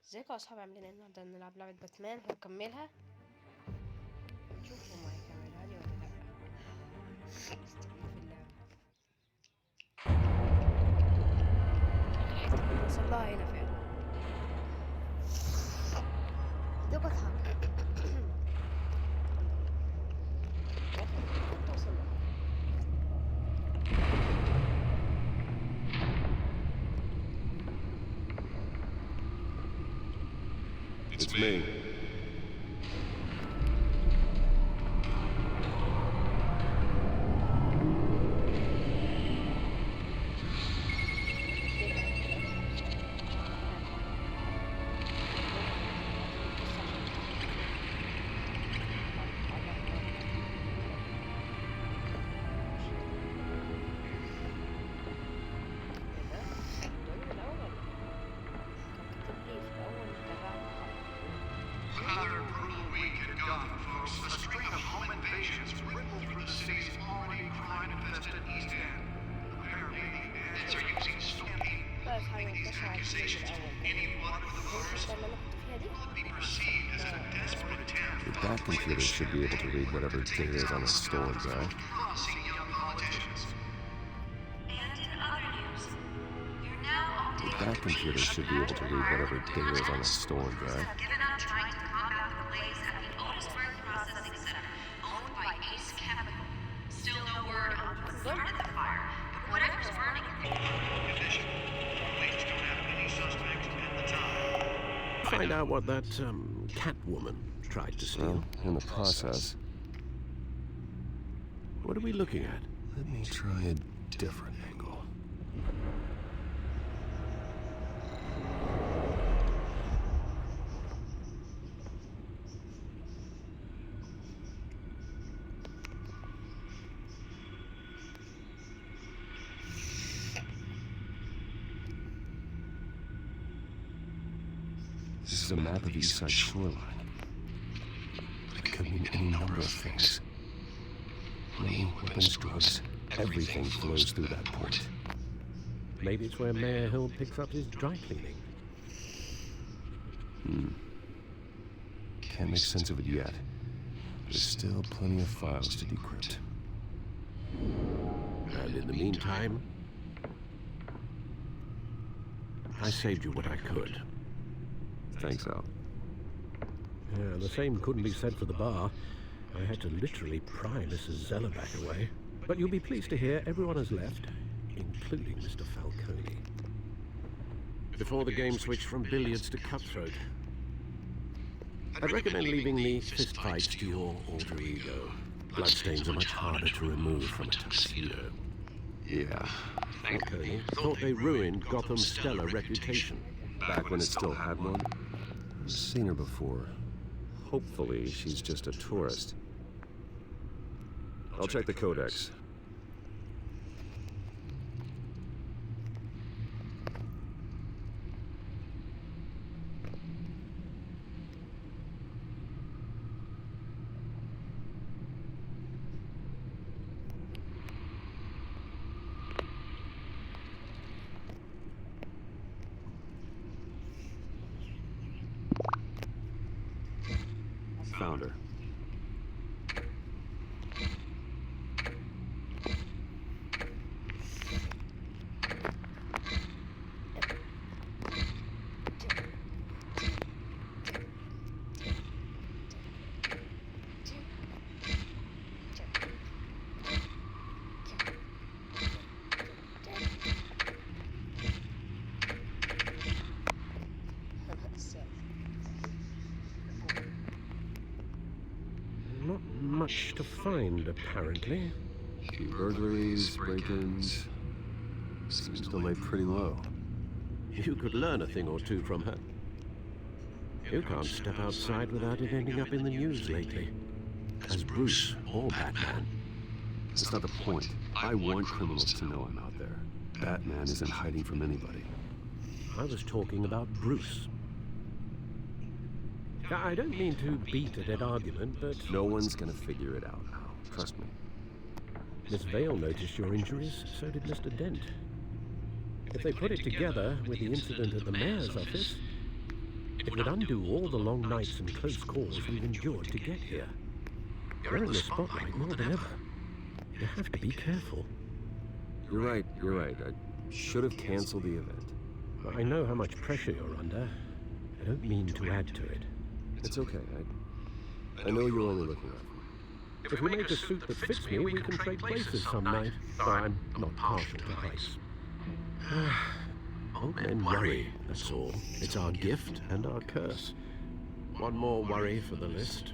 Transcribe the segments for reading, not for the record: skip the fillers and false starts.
ازيكم يا اصحابي، عاملين ايه؟ النهارده نلعب لعبة باتمان هنكملها. نشوف هما هيكملوها لي ولا لا. استنى في اللعبة. وصل لها هنا فعلا. ده بضحك. وصل لها. It's me. Another brutal week in Gotham, folks. A string of home invasions rippled through the city's already crime-infested East End. Apparently, the ants are using stone these accusations. Anyone with the voters will be perceived as a desperate attempt. That computer should be able to read whatever data is on a stolen guy. Crossing young politicians. And in other news, you're now updated. That computer should be able to read whatever data is on a stolen guy. Have given up trying to combat the blaze at the Otisburg Processing Center, owned by Ace Chemical. Still no word on who started the fire, but whatever's burning Condition. Police don't have any suspects at the time. Find out what that, Catwoman tried to steal. Well, in the process, What are we looking at? let me try a different angle. This is a map of the East Side shoreline. It could mean any number of things. Money, weapons, drugs, everything flows through that port. Maybe it's where Mayor Hill picks up his dry cleaning. Can't make sense of it yet. There's still plenty of files to decrypt. And in the meantime, I saved you what I could. Thanks, Al. Yeah, the same couldn't be said for the bar. I had to literally pry Mrs. Zeller back away. But you'll be pleased to hear everyone has left, including Mr. Falcone. Before the game switched from billiards to cutthroat, I'd recommend leaving the fistfights to your alter ego. Bloodstains are much harder to remove from a tuxedo. Yeah, Falcone thought they ruined Gotham's stellar reputation. back when it still had one. I've seen her before. Hopefully, she's just a tourist. I'll check the codex. Found her. Not much to find, apparently. Few burglaries, break-ins. Seems to lay pretty low. You could learn a thing or two from her. You can't step outside without it ending up in the news lately. As Bruce or Batman. That's not the point. I want criminals to know I'm out there. Batman isn't hiding from anybody. I was talking about Bruce. I don't mean to beat a dead argument, but No one's gonna figure it out now. Trust me. Miss Vale noticed your injuries, so did Mr. Dent. If they put it together with the incident at the mayor's office, It would undo all the long nights and close calls we've endured to get here. You're in the spotlight more than ever. You have to be careful. You're right. I should have canceled the event. I know how much pressure you're under. I don't mean to add to it. It's okay. I know you're only looking out for me. If we make a suit that fits me, we can trade places some night. Though I'm not partial to heights. Old men worry, that's all. It's our gift and our curse. One more worry for the list.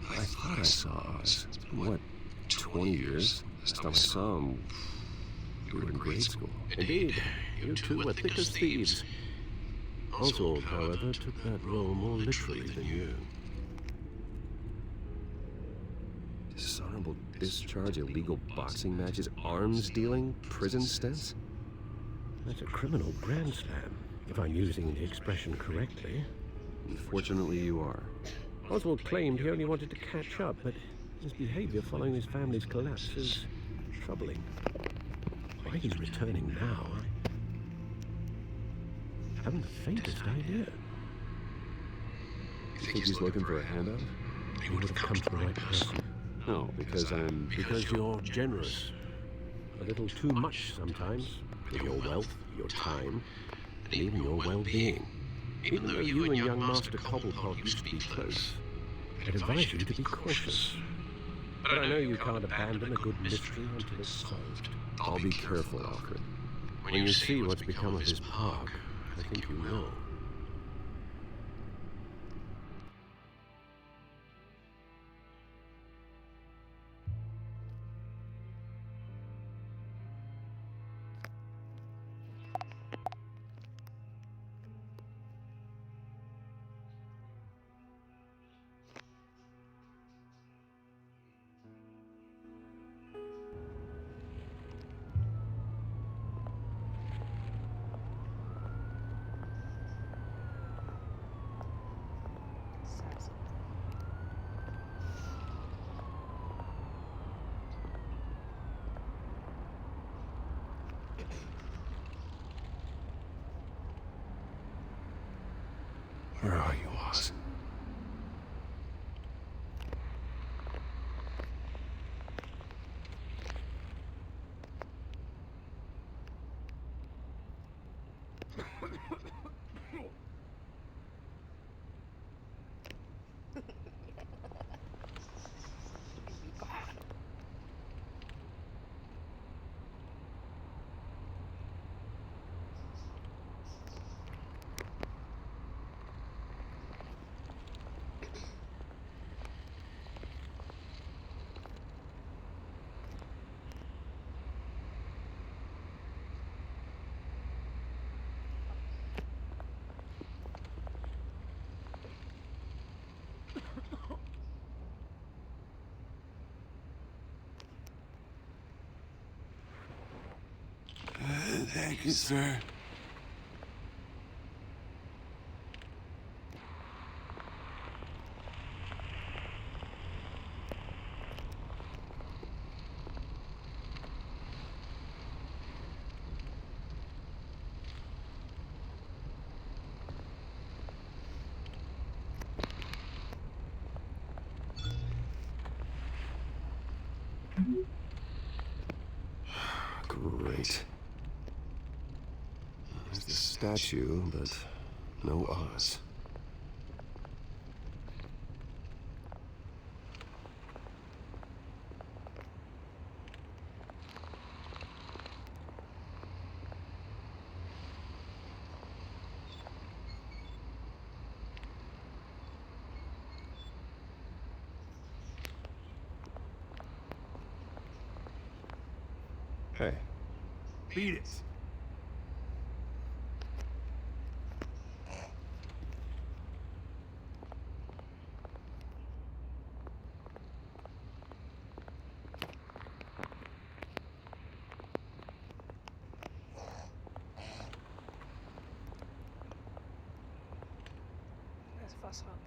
I thought I saw us. It's been, what, 20 years? Last time I saw him, we were in grade school. Indeed, you two were thick as thieves. Oswald, however, took that role more literally than you. Dishonorable discharge, illegal boxing matches, arms dealing, prison stints? That's a criminal grand slam, if I'm using the expression correctly. Unfortunately, you are. Oswald claimed he only wanted to catch up, but his behavior following his family's collapse is troubling. Why he's returning now, I haven't the faintest idea. You think he's looking for a handout? He would have come to the right person. No, because Because you're generous. A little too much sometimes. With your wealth, your time, and even your well-being. Even though you and young Master Cobblepot used to be close, I'd advise you to be cautious. But I know you can't abandon a good mystery until it's solved. I'll be careful, Alfred. When you see what's become of his park, I think you will. Where are you, Oz? Thank you, sir. Great. There's the statue, but no Oz. Hey. Beat it. شوفوا أصحابي.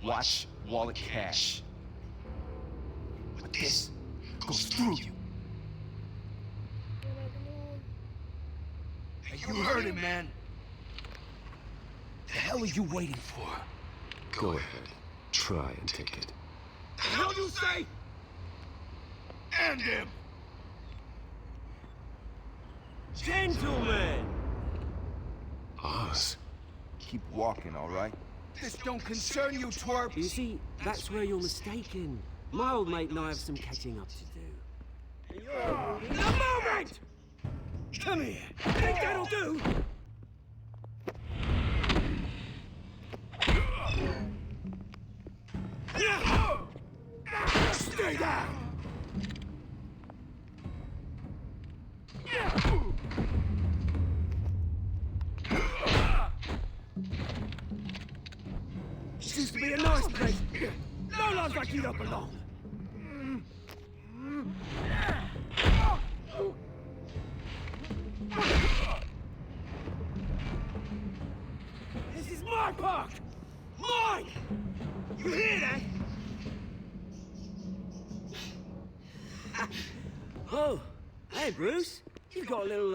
Watch wallet cash. But this goes through you. Hey, you heard it, man. The hell are you waiting for? Go ahead. Try and take it. The hell you say? End him! Gentlemen! Oz. Keep walking, all right? This don't concern you, twerp. You see, that's where you're mistaken. My old mate and I have some catching up to do. In a moment! Come here. Think that'll do? Stay down! This used to be a nice place. No one's like you don't belong. This is my park! Mine! You hear that? Oh, hey Bruce. You've got a little,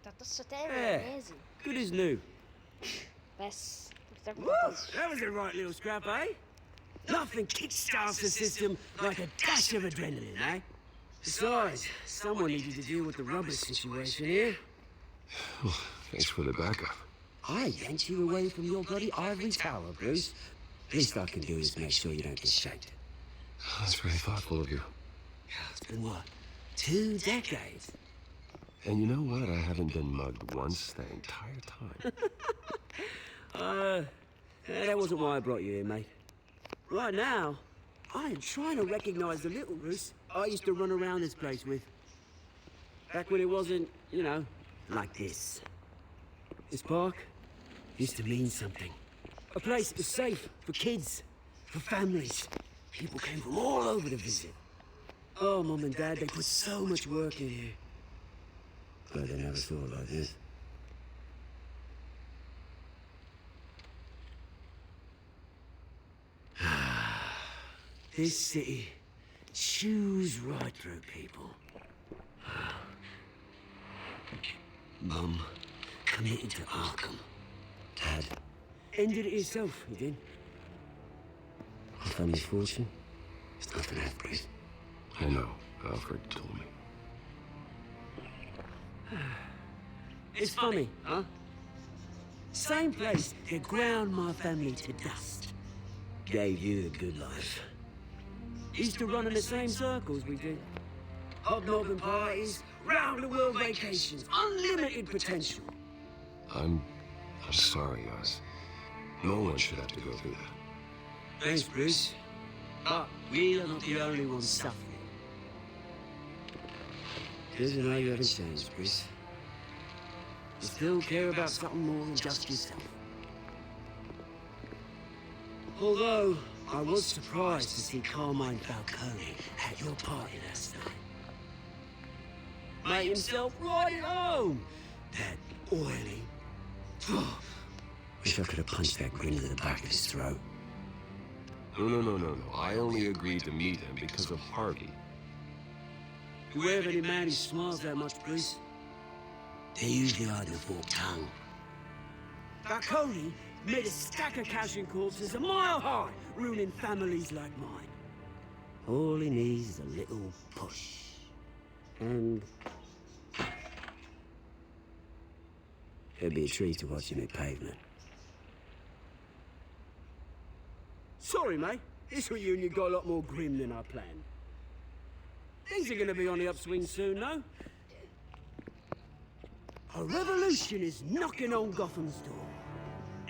ده قصة تانية Yeah. لازم. good as new. بس بتاكل Woo! بطاطس. That was a right little scrap, eh? Nothing kickstarts the system like a dash of adrenaline, eh? Besides, someone needed to deal with the rubber situation here. Thanks for the backup. I yanked you away from your bloody ivory tower, Bruce. Least I can do is make sure you don't get shanked. That's very thoughtful of you. It's been what? 2 decades? And you know what? I haven't been mugged once the entire time. That wasn't why I brought you here, mate. Right now, I am trying to recognize the little Bruce I used to run around this place with. Back when it wasn't, you know, like this. This park used to mean something. A place that was safe for kids, for families. People came from all over to visit. Oh, Mum and Dad, they put so much work in here. But they never saw it like this. This city chews right through people. Mum committed to Arkham. Dad ended it himself, he did. Our family's fortune is nothing to have, Bruce. I know. Alfred told me. It's funny, huh? Same place that ground my family to dust. Gave you the good life. Used to run in the same circles we did. Hobnobbing parties, round-the-world vacations, unlimited potential. I'm sorry, Oz. No one should have to go through that. Thanks, Bruce. But we are not the only ones suffering. Good to know you haven't changed, Bruce. You still care about something more than just yourself. Although, I was surprised to see Carmine Falcone at your party last night. Made himself right at home. That oily. Wish I could have punched that grin to the back of his throat. No. I only agreed to meet him because of Harvey. Beware of any man who smiles that much, Bruce. They're usually hiding a forked tongue. Falcone made a stack of cash and corpses a mile high, ruining families like mine. All he needs is a little push. And it'd be a treat to watch him hit pavement. Sorry, mate. This reunion got a lot more grim than I planned. Things are gonna be on the upswing soon, though. A revolution is knocking on Gotham's door,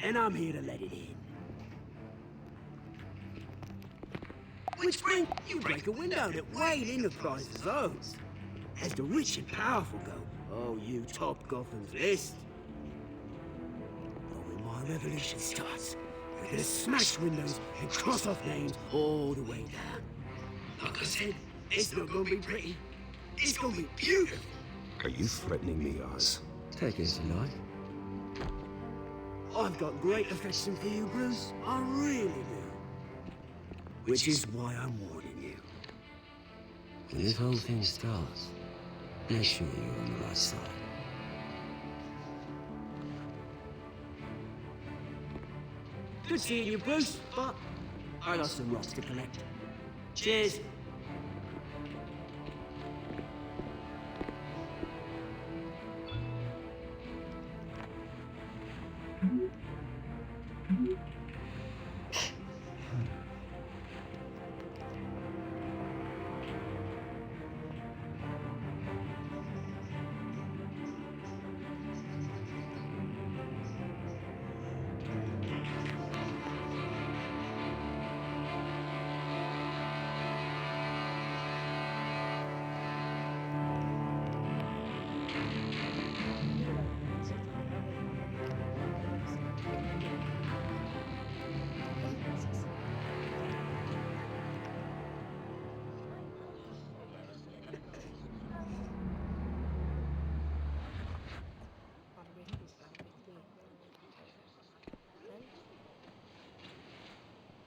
and I'm here to let it in. Which brings you break a window that Wayne Enterprises owns. As the rich and powerful go, oh, you top Gotham's list. But when my revolution starts, we're gonna smash windows and cross off names all the way down. Like I said, it's not gonna be pretty. It's gonna be beautiful. Are you threatening me, Oz? Take it as a lie. I've got great affection for you, Bruce. I really do. Which is why I'm warning you. When this whole thing starts, make sure you're on the right side. Good seeing you, Bruce, but I got some rocks to collect. Cheers.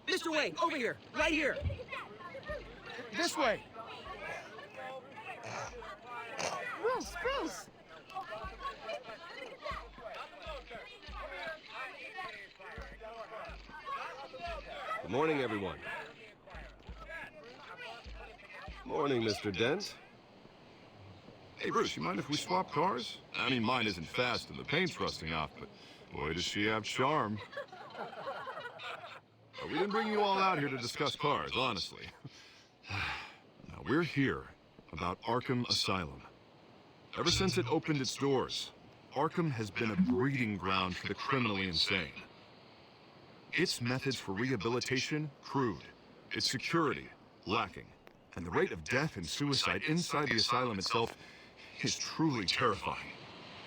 Mr. Wayne, over here, right here. This way! Bruce! Good morning, everyone. Morning, Mr. Dent. Hey, Bruce, you mind if we swap cars? I mean, mine isn't fast and the paint's rusting off, but boy, does she have charm. We didn't bring you all out here to discuss cars, honestly. Now, we're here about Arkham Asylum. Ever since it opened its doors, Arkham has been a breeding ground for the criminally insane. Its methods for rehabilitation, crude. Its security, lacking. And the rate of death and suicide inside the asylum itself is truly terrifying.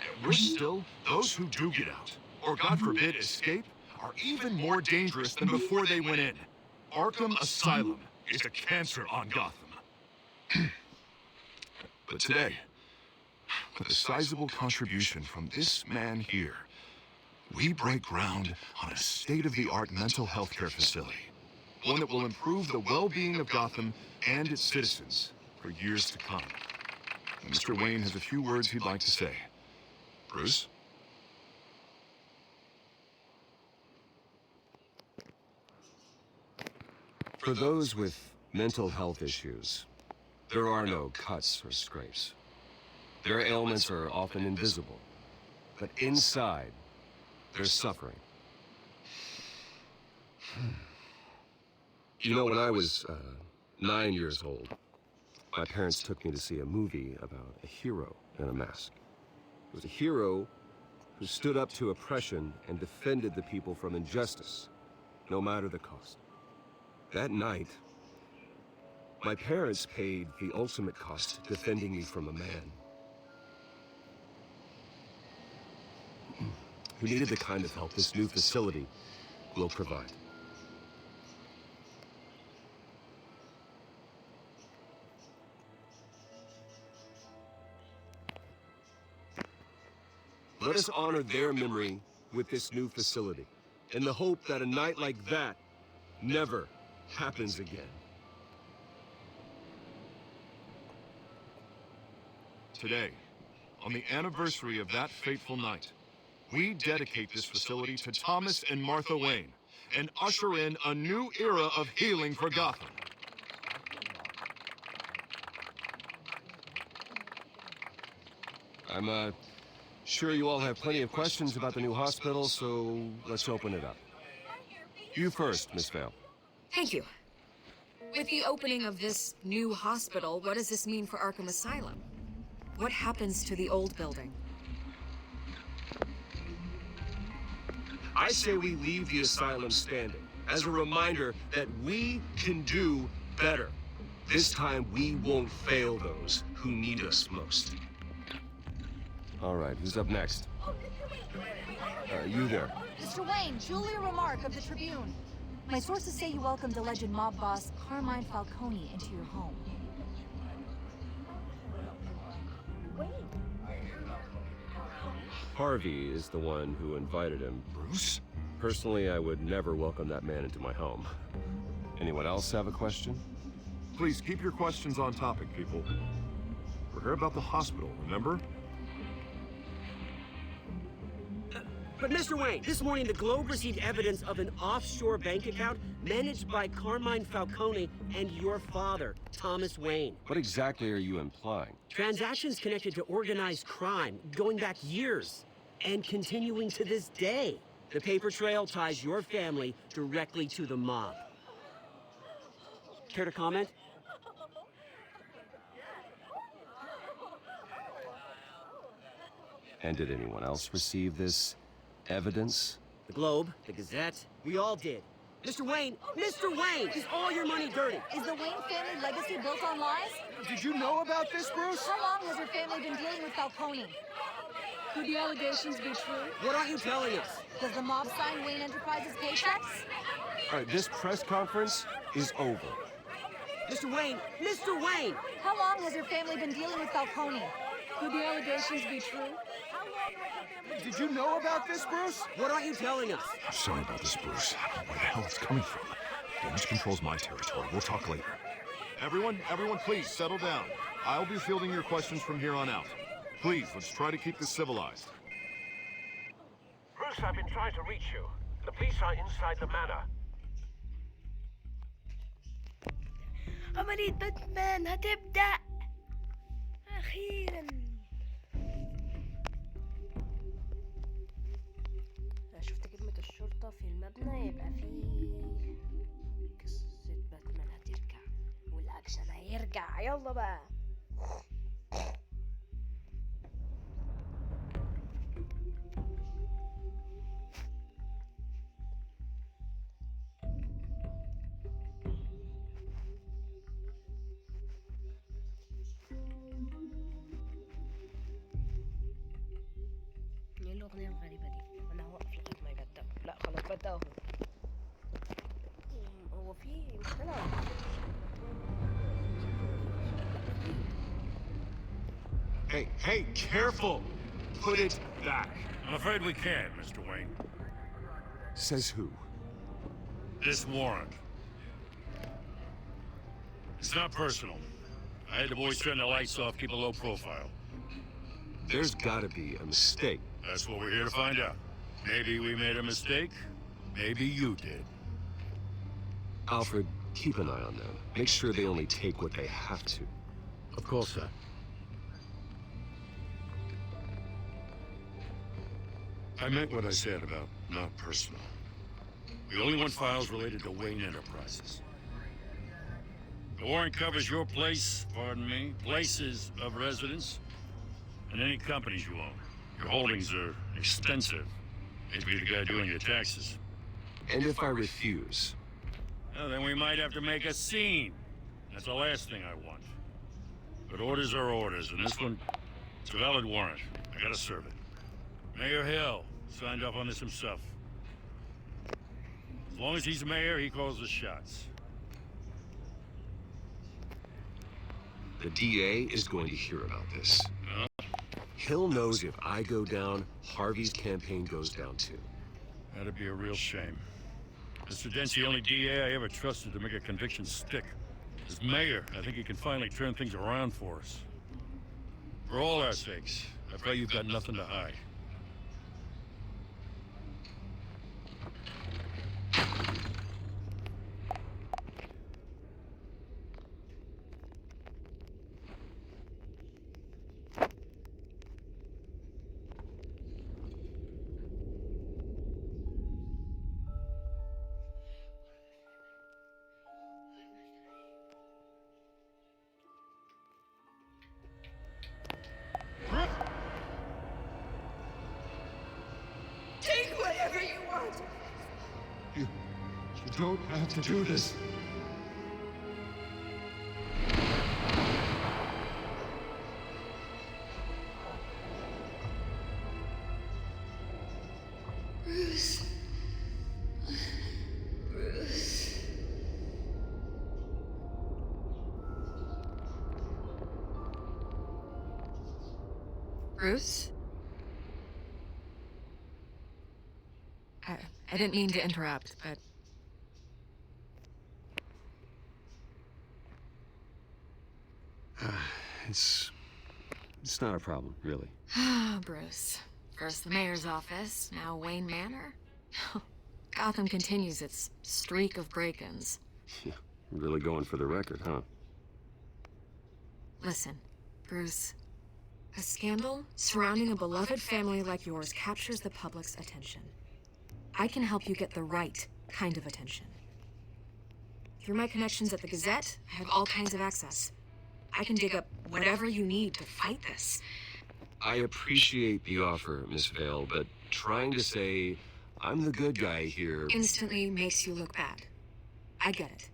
And worse still, those who do get out, or God forbid, escape, are even more dangerous than before they went in. Arkham Asylum is a cancer on Gotham. But today, with a sizable contribution from this man here, we break ground on a state-of-the-art mental health care facility. One that will improve the well-being of Gotham and its citizens for years to come. And Mr. Wayne has a few words he'd like to say. Bruce? For those with mental health issues, there are no cuts or scrapes. Their ailments are often invisible, but inside, they're suffering. You know, when I was 9 years old, my parents took me to see a movie about a hero in a mask. It was a hero who stood up to oppression and defended the people from injustice, no matter the cost. That night, my parents paid the ultimate cost defending me from a man who needed the kind of help this new facility will provide. Let us honor their memory with this new facility, in the hope that a night like that never happens again. Today, on the anniversary of that fateful night, we dedicate this facility to Thomas and Martha Wayne and usher in a new era of healing for Gotham. I'm sure you all have plenty of questions about the new hospital, so let's open it up. You first, Miss Vale. Thank you. With the opening of this new hospital, what does this mean for Arkham Asylum? What happens to the old building? I say we leave the asylum standing as a reminder that we can do better. This time we won't fail those who who need us most. All right, who's up next? You there. Mr. Wayne, Julia Remark of the Tribune. My sources say you welcomed alleged mob boss Carmine Falcone into your home. Harvey is the one who invited him. Bruce? Personally, I would never welcome that man into my home. Anyone else have a question? Please keep your questions on topic, people. We're here about the hospital, remember? But Mr. Wayne, this morning the Globe received evidence of an offshore bank account managed by Carmine Falcone and your father, Thomas Wayne. What exactly are you implying? Transactions connected to organized crime going back years and continuing to this day. The paper trail ties your family directly to the mob. Care to comment? And did anyone else receive this evidence? The Globe, the Gazette, we all did. Mr. Wayne, is all your money dirty? Is the Wayne family legacy built on lies? Did you know about this, Bruce? How long has your family been dealing with Falcone? Could the allegations be true? What aren't you telling us? Does the mob sign Wayne Enterprises paychecks? All right, this press conference is over. Mr. Wayne! How long has your family been dealing with Falcone? Could the allegations be true? Did you know about this, Bruce? What aren't you telling us? I'm sorry about this, Bruce. I don't know where the hell it's coming from. Damage control's my territory. We'll talk later. Everyone, please settle down. I'll be fielding your questions from here on out. Please, let's try to keep this civilized. Bruce, I've been trying to reach you. The police are inside the manor. عملية باتمان هتبدأ أخيرا. شفت كلمة الشرطة في المبنى يبقى في قصة باتمان هترجع والأكشن هيرجع. يلا بقى. ايه الأغنية الغريبة دي؟ أنا هوقف لغاية ما يبدأ. لا خلاص بدأ اهو. هو في مشكلة ولا إيه؟ Hey, careful! Put it back. I'm afraid we can't, Mr. Wayne. Says who? This warrant. It's not personal. I had the boys turn the lights off, keep a low profile. There's gotta be a mistake. That's what we're here to find out. Maybe we made a mistake. Maybe you did. Alfred, keep an eye on them. Make sure they only take what they have to. Of course, sir. I meant what I said about not personal. We only want files related to Wayne Enterprises. The warrant covers your place, pardon me, places of residence, and any companies you own. Your holdings are extensive. Hate to be the guy doing your taxes. And if I refuse? Well, then we might have to make a scene. That's the last thing I want. But orders are orders, and this one, it's a valid warrant. I gotta serve it. Mayor Hill signed off on this himself. As long as he's mayor, he calls the shots. The DA is going to hear about this. Huh? Hill knows if I go down, Harvey's campaign goes down too. That'd be a real shame. Mr. Dent's the only DA I ever trusted to make a conviction stick. As mayor, I think he can finally turn things around for us. For all our sakes, I pray you've got nothing to hide. Take whatever you want. You don't have to do this. Bruce. Bruce. Bruce? I didn't mean to interrupt, but... It's not a problem, really. Bruce. First the mayor's office, now Wayne Manor. Gotham continues its streak of break-ins. Yeah, really going for the record, huh? Listen, Bruce. A scandal surrounding a beloved family like yours captures the public's attention. I can help you get the right kind of attention. Through my connections at the Gazette, I have all kinds of access. I can dig up whatever you need to fight this. I appreciate the offer, Miss Vale, but trying to say I'm the good guy here... Instantly makes you look bad. I get it.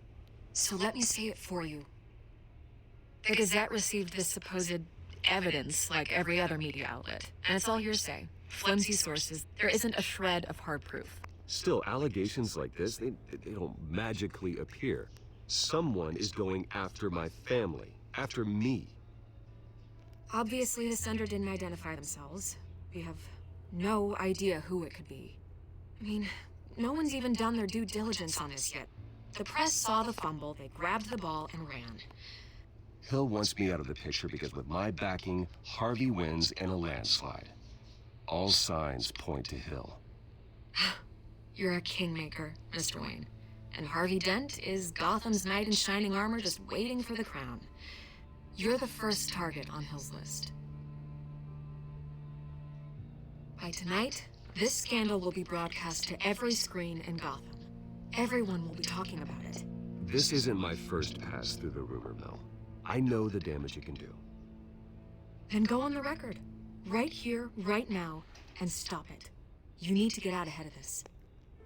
So let me say it for you. The Gazette received this supposed evidence like every other media outlet, and it's all hearsay. Flimsy sources. There isn't a shred of hard proof. Still, allegations like this, they don't magically appear. Someone is going after my family, after me. Obviously, the sender didn't identify themselves. We have no idea who it could be. I mean, no one's even done their due diligence on this yet. The press saw the fumble, they grabbed the ball and ran. Hill wants me out of the picture because with my backing, Harvey wins in a landslide. All signs point to Hill. You're a kingmaker, Mr. Wayne. And Harvey Dent is Gotham's knight in shining armor just waiting for the crown. You're the first target on Hill's list. By tonight, this scandal will be broadcast to every screen in Gotham. Everyone will be talking about it. This isn't my first pass through the rumor mill. I know the damage it can do. Then go on the record. Right here, right now, and stop it. You need to get out ahead of this.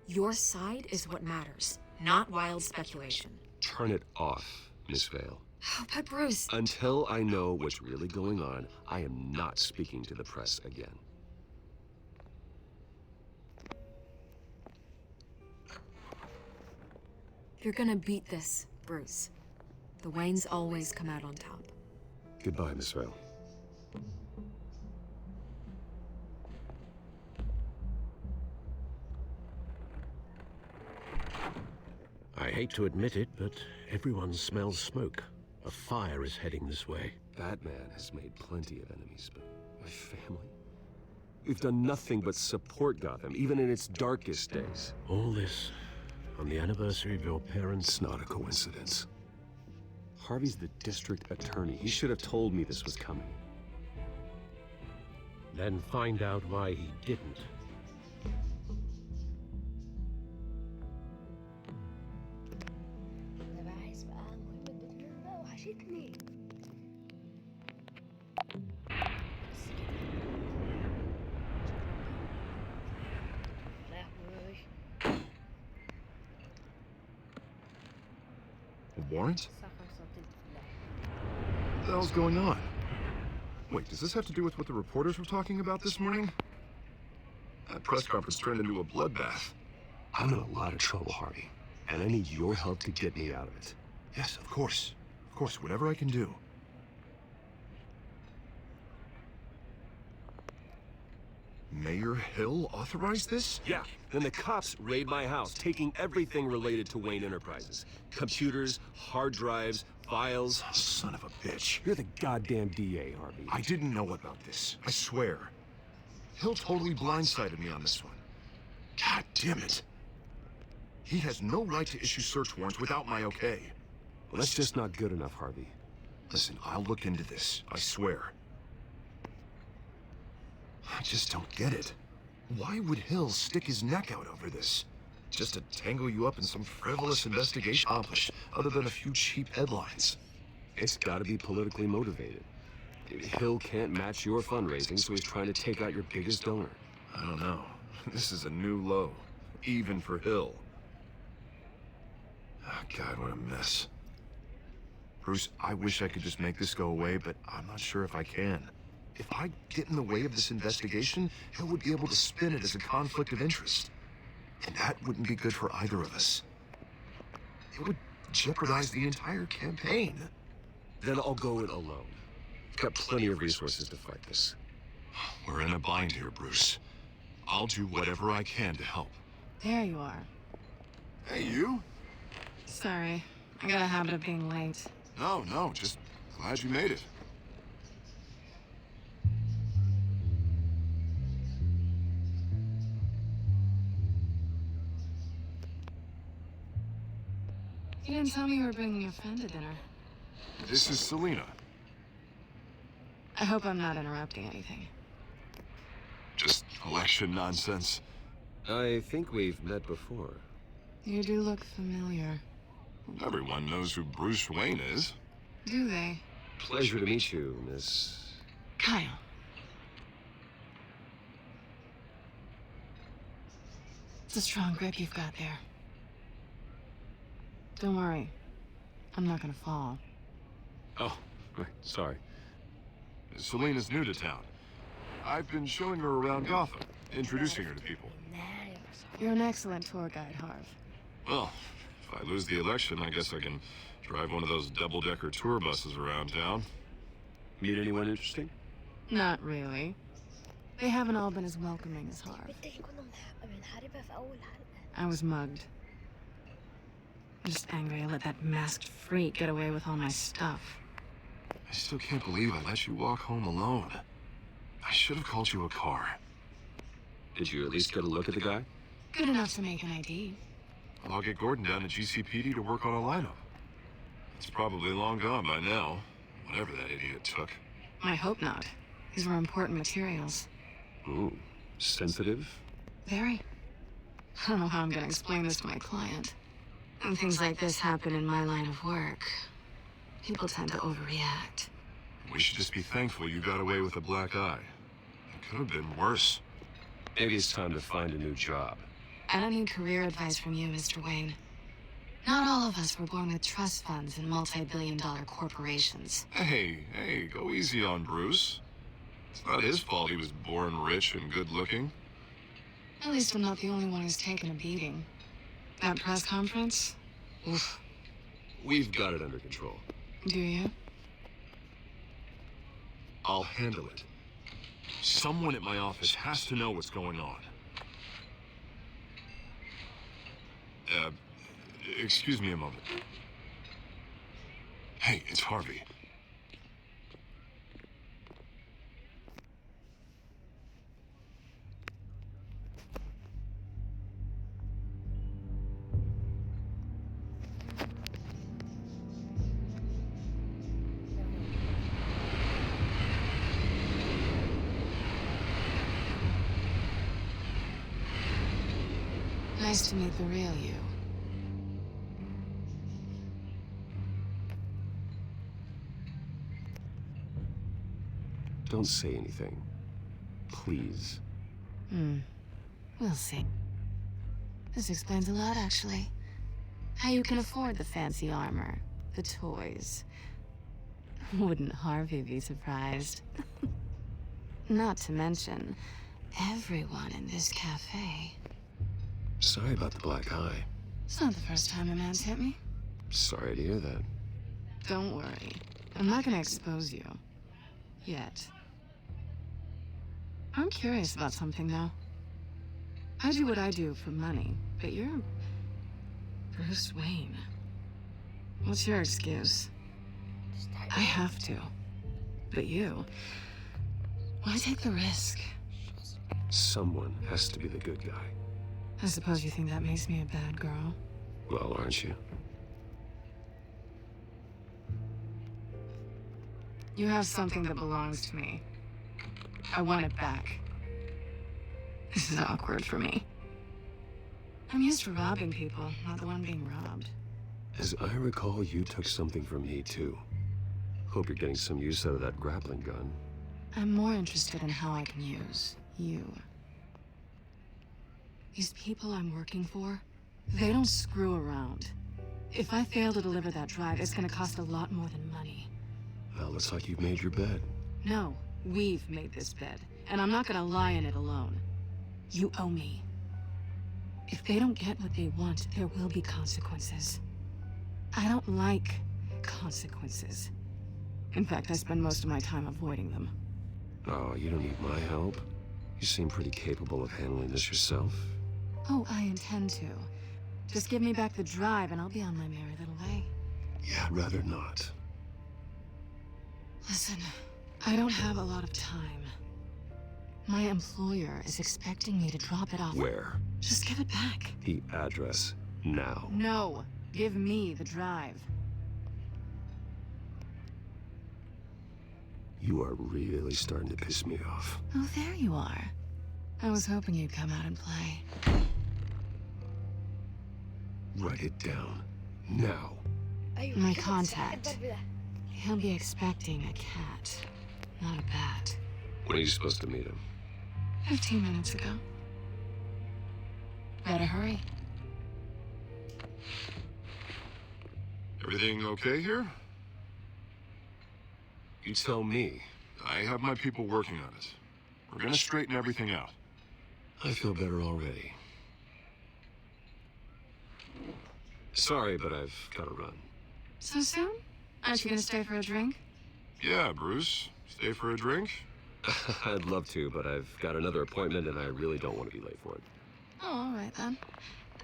Your side is what matters, not wild speculation. Turn it off, Miss Vale. But Bruce... Until I know what's really going on, I am not speaking to the press again. You're gonna beat this, Bruce. The Waynes always come out on top. Goodbye, Miss Vale. I hate to admit it, but everyone smells smoke. A fire is heading this way. Batman has made plenty of enemies, but my family? We've done nothing but support Gotham, even in its darkest days. All this on the anniversary of your parents'... It's not a coincidence. Harvey's the district attorney. He should have told me this was coming. Then find out why he didn't. A warrant? What the hell's going on? Wait, does this have to do with what the reporters were talking about this morning? That press conference turned into a bloodbath. I'm in a lot of trouble, Harvey, and I need your help to get me out of it. Yes, of course. Of course, whatever I can do. Mayor Hill authorized this? Yeah, then the cops raid my house, taking everything related to Wayne Enterprises. Computers, hard drives, files. Son of a bitch. You're the goddamn DA, Harvey. I didn't know about this. I swear. Hill totally blindsided me on this one. God damn it. He has no right to issue search warrants without my okay. Well, that's just not good enough, Harvey. Listen, I'll look into this. I swear. I just don't get it. Why would Hill stick his neck out over this? Just to tangle you up in some frivolous investigation accomplished, other than a few cheap headlines. It's gotta be politically motivated. Hill can't match your fundraising, so he's trying to take out your biggest donor. I don't know. This is a new low. Even for Hill. Oh, God, what a mess. Bruce, I wish I could just make this go away, but I'm not sure if I can. If I get in the way of this investigation, Hill would be able to spin it as a conflict of interest. And that wouldn't be good for either of us. It would jeopardize the entire campaign. Then I'll go it alone. I've got plenty of resources to fight this. We're in a bind here, Bruce. I'll do whatever I can to help. There you are. Hey, you? Sorry, I got a habit of being late. No, just glad you made it. You didn't tell me you were bringing a friend to dinner. This is Selena. I hope I'm not interrupting anything. Just election nonsense. I think we've met before. You do look familiar. Everyone knows who Bruce Wayne is. Do they? Pleasure to meet you, Miss... Kyle. It's a strong grip you've got there. Don't worry. I'm not gonna fall. Oh, right, sorry. Selena's new to town. I've been showing her around Gotham, introducing her to people. You're an excellent tour guide, Harv. Well, if I lose the election, I guess I can drive one of those double-decker tour buses around town. Meet anyone interesting? Not really. They haven't all been as welcoming as Harv. I was mugged. I'm just angry I let that masked freak get away with all my stuff. I still can't believe I let you walk home alone. I should have called you a car. Did you at least get a look at the guy? Good enough to make an ID. Well, I'll get Gordon down to GCPD to work on a lineup. It's probably long gone by now, whatever that idiot took. I hope not. These were important materials. Ooh, sensitive? Very. I don't know how I'm gonna explain this to my client. When things like this happen in my line of work, people tend to overreact. We should just be thankful you got away with a black eye. It could have been worse. Maybe it's time to find a new job. I don't need career advice from you, Mr. Wayne. Not all of us were born with trust funds and multi-billion-dollar corporations. Hey, go easy on Bruce. It's not his fault he was born rich and good-looking. At least I'm not the only one who's taken a beating. That press conference? Oof. We've got it under control. Do you? I'll handle it. Someone at my office has to know what's going on. Excuse me a moment. Hey, it's Harvey. Nice to meet the real you. Don't say anything. Please. We'll see. This explains a lot, actually. How you can afford the fancy armor, the toys. Wouldn't Harvey be surprised? Not to mention, everyone in this cafe. Sorry about the black eye. It's not the first time a man's hit me. Sorry to hear that. Don't worry. I'm not gonna expose you. Yet. I'm curious about something, though. I do what I do for money, but you're... Bruce Wayne. What's your excuse? I have to. But you... Why take the risk? Someone has to be the good guy. I suppose you think that makes me a bad girl? Well, aren't you? You have something that belongs to me. I want it back. This is awkward for me. I'm used to robbing people, not the one being robbed. As I recall, you took something from me, too. Hope you're getting some use out of that grappling gun. I'm more interested in how I can use you. These people I'm working for, they don't screw around. If I fail to deliver that drive, it's gonna cost a lot more than money. Well, looks like you've made your bed. No, We've made this bed, and I'm not gonna lie in it alone. You owe me. If they don't get what they want, there will be consequences. I don't like consequences. In fact, I spend most of my time avoiding them. Oh, you don't need my help. You seem pretty capable of handling this yourself. Oh, I intend to. Just give me back the drive and I'll be on my merry little way. Yeah, I'd rather not. Listen, I don't have a lot of time. My employer is expecting me to drop it off. Where? Just give it back. The address, now. No, give me the drive. You are really starting to piss me off. Oh, there you are. I was hoping you'd come out and play. Write it down. Now. My contact. He'll be expecting a cat, not a bat. When are you supposed to meet him? 15 minutes ago. Better hurry. Everything okay here? You tell me. I have my people working on it. We're gonna straighten everything out. I feel better already. Sorry, but I've got to run. So soon? Aren't you gonna stay for a drink? Yeah, Bruce. Stay for a drink? I'd love to, but I've got another appointment and I really don't want to be late for it. Oh, all right then.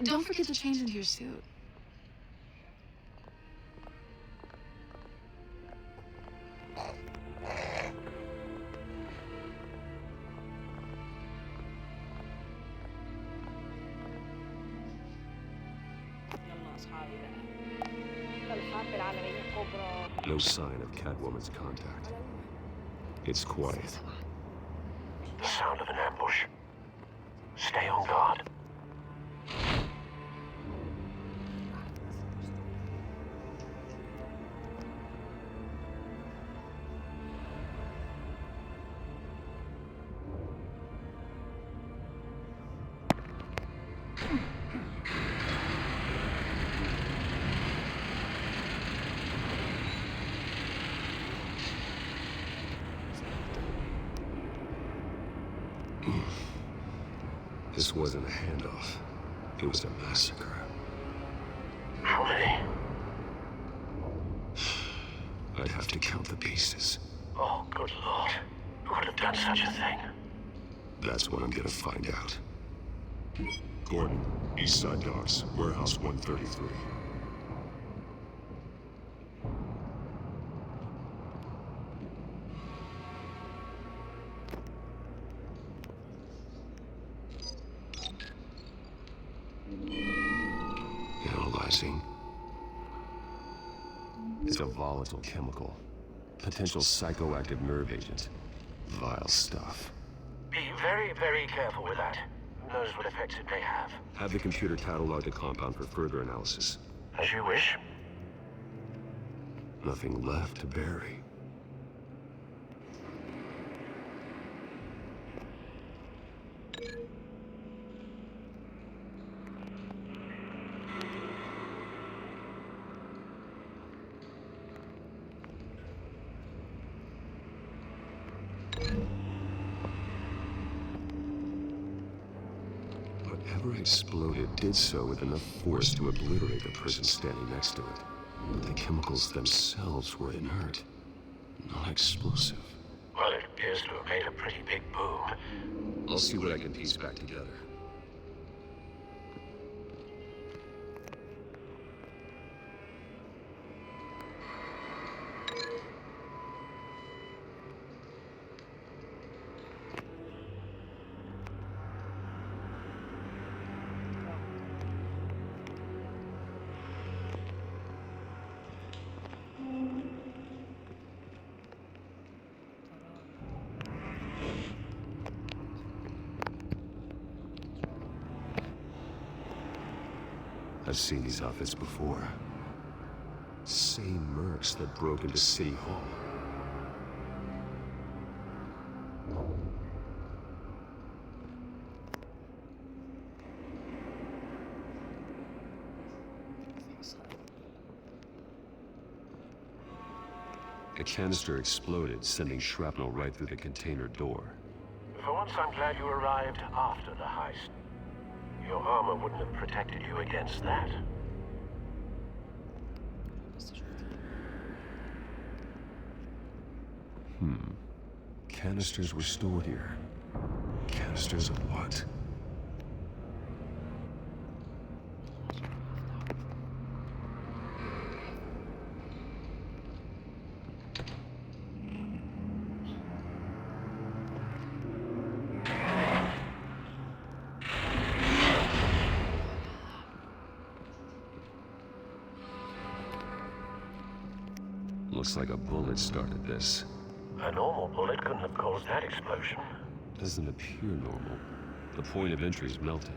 Don't forget to change into your suit. يلا أصحابي بقى. الحرب العالمية الكبرى. No sign of Catwoman's contact. It's quiet. The sound of an ambush. Stay on guard. This wasn't a handoff. It was a massacre. How many? I'd have to count the pieces. Oh, good lord. Who could have done such a thing? That's what I'm gonna find out. Gordon, East Side Docks, Warehouse 133. Analyzing. It's a volatile chemical. Potential psychoactive nerve agent. Vile stuff. Be very, very careful with that. Who knows what effects it may have? Have the computer catalog the compound for further analysis. As you wish. Nothing left to bury. Whatever exploded did so with enough force to obliterate the person standing next to it. But the chemicals themselves were inert, not explosive. Well, it appears to have made a pretty big boom. I'll see what I can piece back together. I've seen these outfits before. Same mercs that broke into City Hall. A canister exploded, sending shrapnel right through the container door. For once, I'm glad you arrived after the heist. Your armor wouldn't have protected you against that. Canisters were stored here. Canisters of what? Looks like a bullet started this. A normal bullet couldn't have caused that explosion. Doesn't appear normal. The point of entry's melted.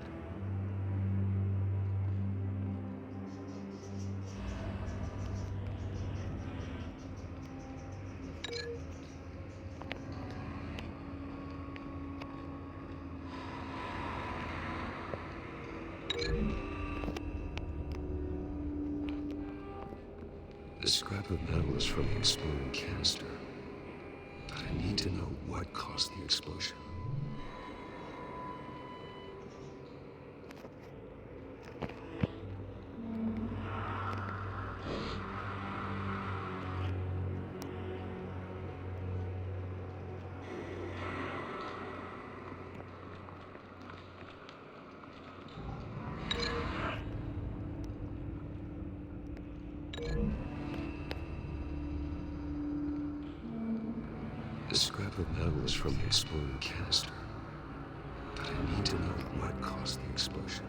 The scrap of metal is from the exploding canister. But I need to know what caused the explosion. The scrap of metal is from the exploding canister. But I need to know what caused the explosion.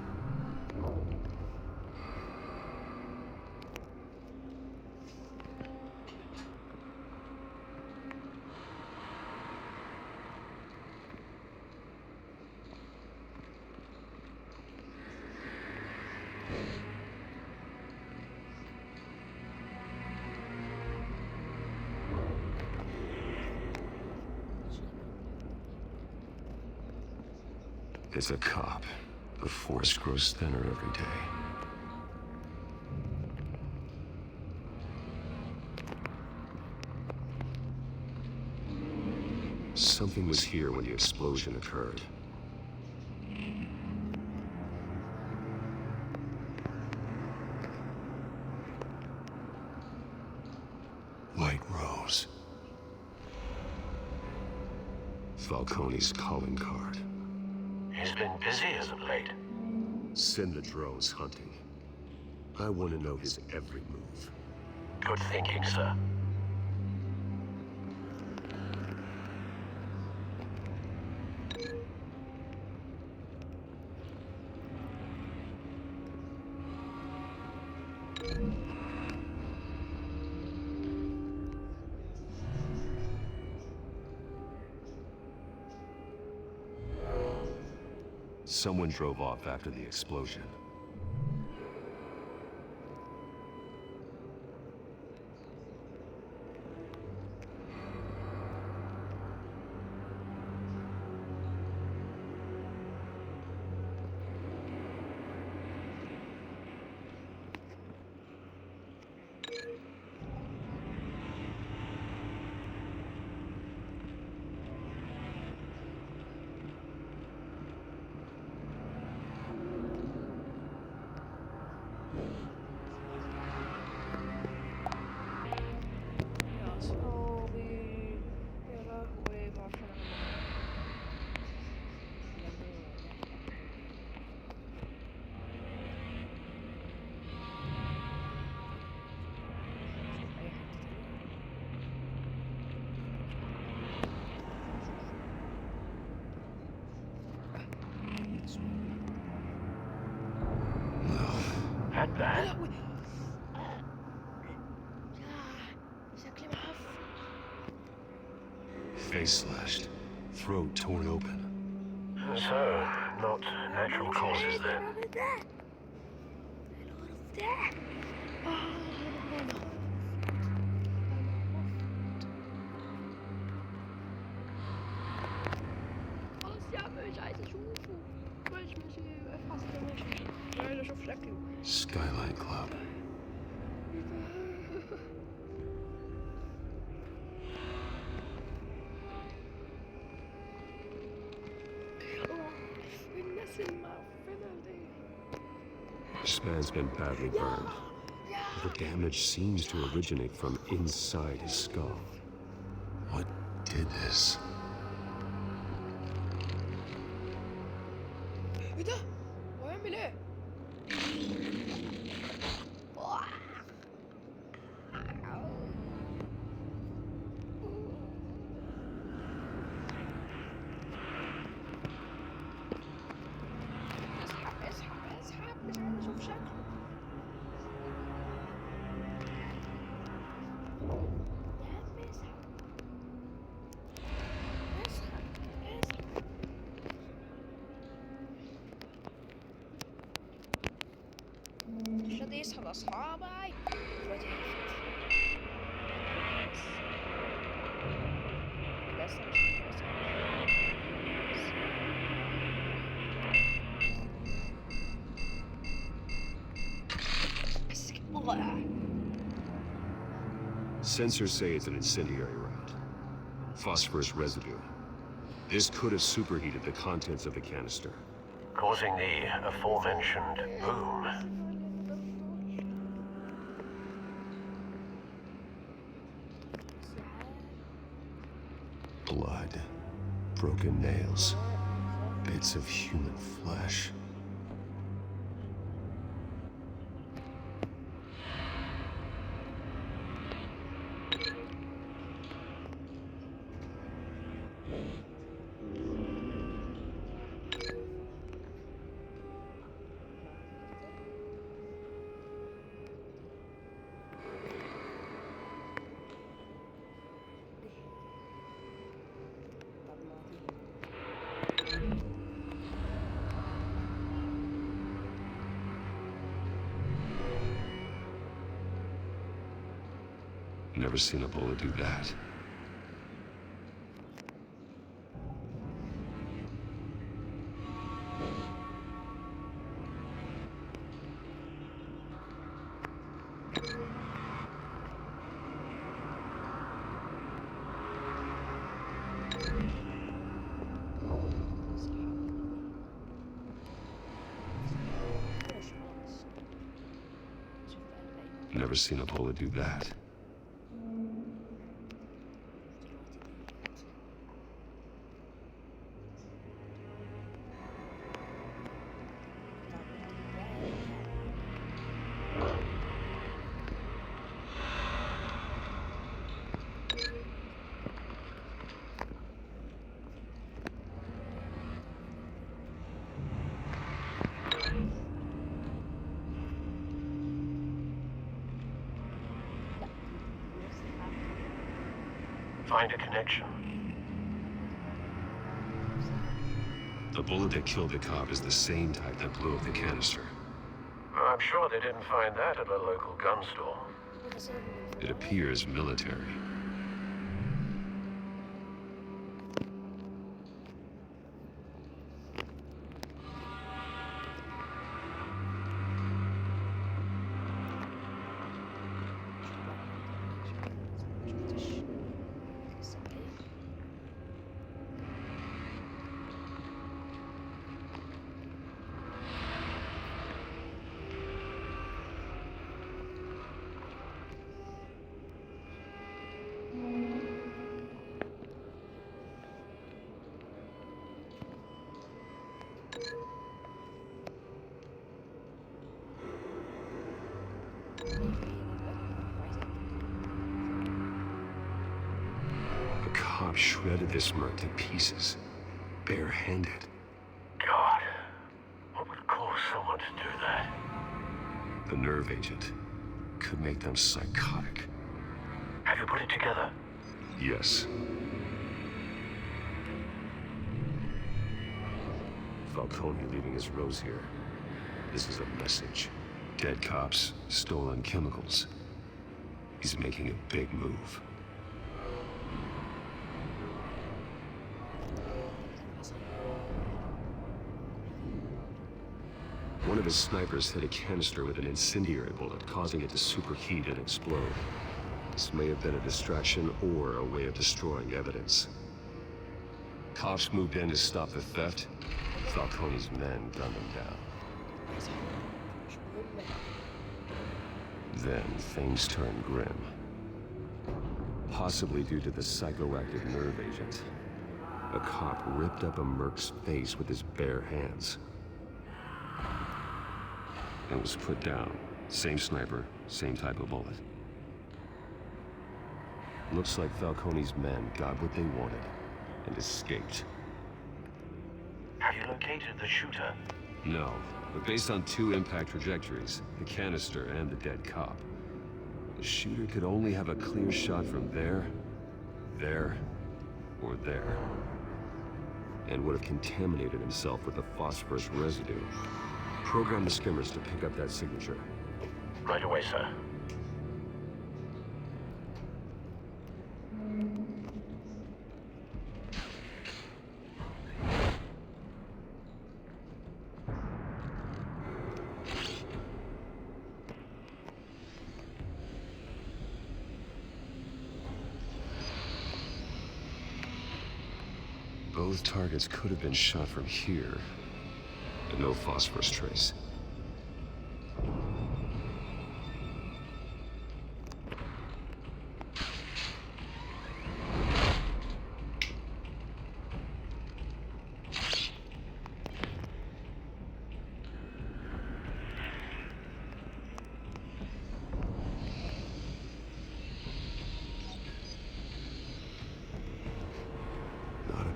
It's a cop. The force grows thinner every day. Something was here when the explosion occurred. White Rose. Falcone's calling card. He's been busy as of late. Send the drones hunting. I want to know his every move. Good thinking, sir. Someone drove off after the explosion. At that? Face slashed, throat torn open. So, not natural causes then. Skyline Club. This man's been badly burned. The damage seems to originate from inside his skull. What did this? ايه ده؟ هو يعمل ايه؟ اسحب مش عايز اشوف شكله. يا عم اسحب. مش راضي يسحب اصحابي. دلوقتي Sensors say it's an incendiary route. Phosphorus residue. This could have superheated the contents of the canister, causing the aforementioned boom. Blood, broken nails, bits of human flesh. Never seen a bullet do that. Never seen a bullet do that. Find a connection. The bullet that killed the cop is the same type that blew up the canister. I'm sure they didn't find that at a local gun store. It appears military. The cop shredded this merc to pieces, barehanded. God, what would cause someone to do that? The nerve agent could make them psychotic. Have you put it together? Yes. Falcone leaving his rose here. This is a message. Dead cops, stolen chemicals. He's making a big move. One of his snipers hit a canister with an incendiary bullet, causing it to superheat and explode. This may have been a distraction or a way of destroying evidence. Cops moved in to stop the theft. Falcone's men gunned him down. Then things turned grim. Possibly due to the psychoactive nerve agent. A cop ripped up a merc's face with his bare hands. And was put down. Same sniper, same type of bullet. Looks like Falcone's men got what they wanted and escaped. Have you located the shooter? No, but based on 2 impact trajectories, the canister and the dead cop, the shooter could only have a clear shot from there, or there. And would have contaminated himself with the phosphorus residue. Program the skimmers to pick up that signature. Right away, sir. Both targets could have been shot from here, but no phosphorus trace.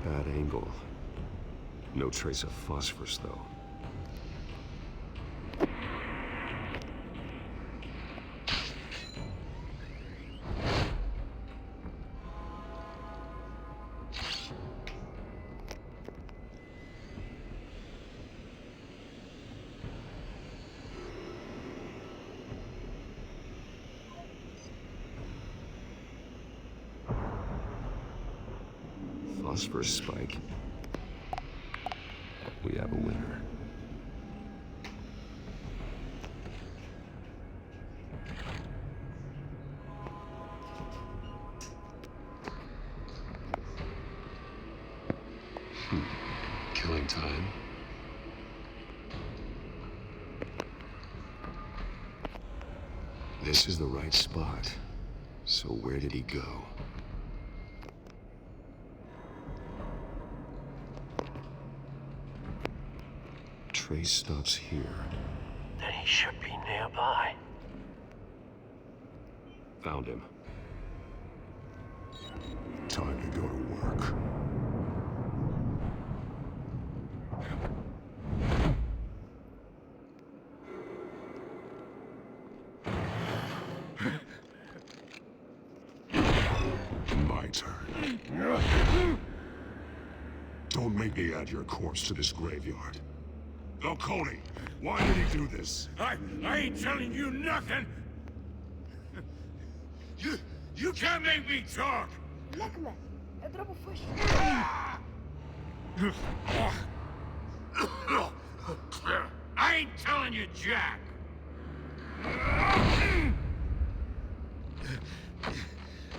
Bad angle. No trace of phosphorus, though. Phosphorus spike. We have a winner. Killing time. This is the right spot. So where did he go? Trace stops here. Then he should be nearby. Found him. Time to go to work. My turn. Don't make me add your corpse to this graveyard. Falcone, why did he do this? I ain't telling you nothing. You can't make me talk. لكمة اضربه في وشه. I ain't telling you, Jack.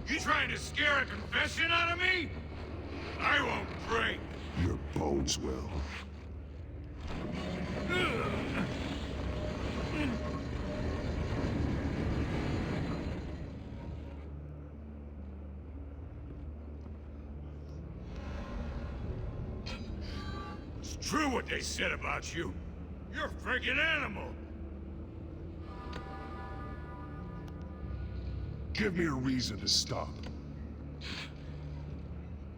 You trying to scare a confession out of me? I won't break. Your bones will. It's true what they said about you. You're a freaking animal. Give me a reason to stop.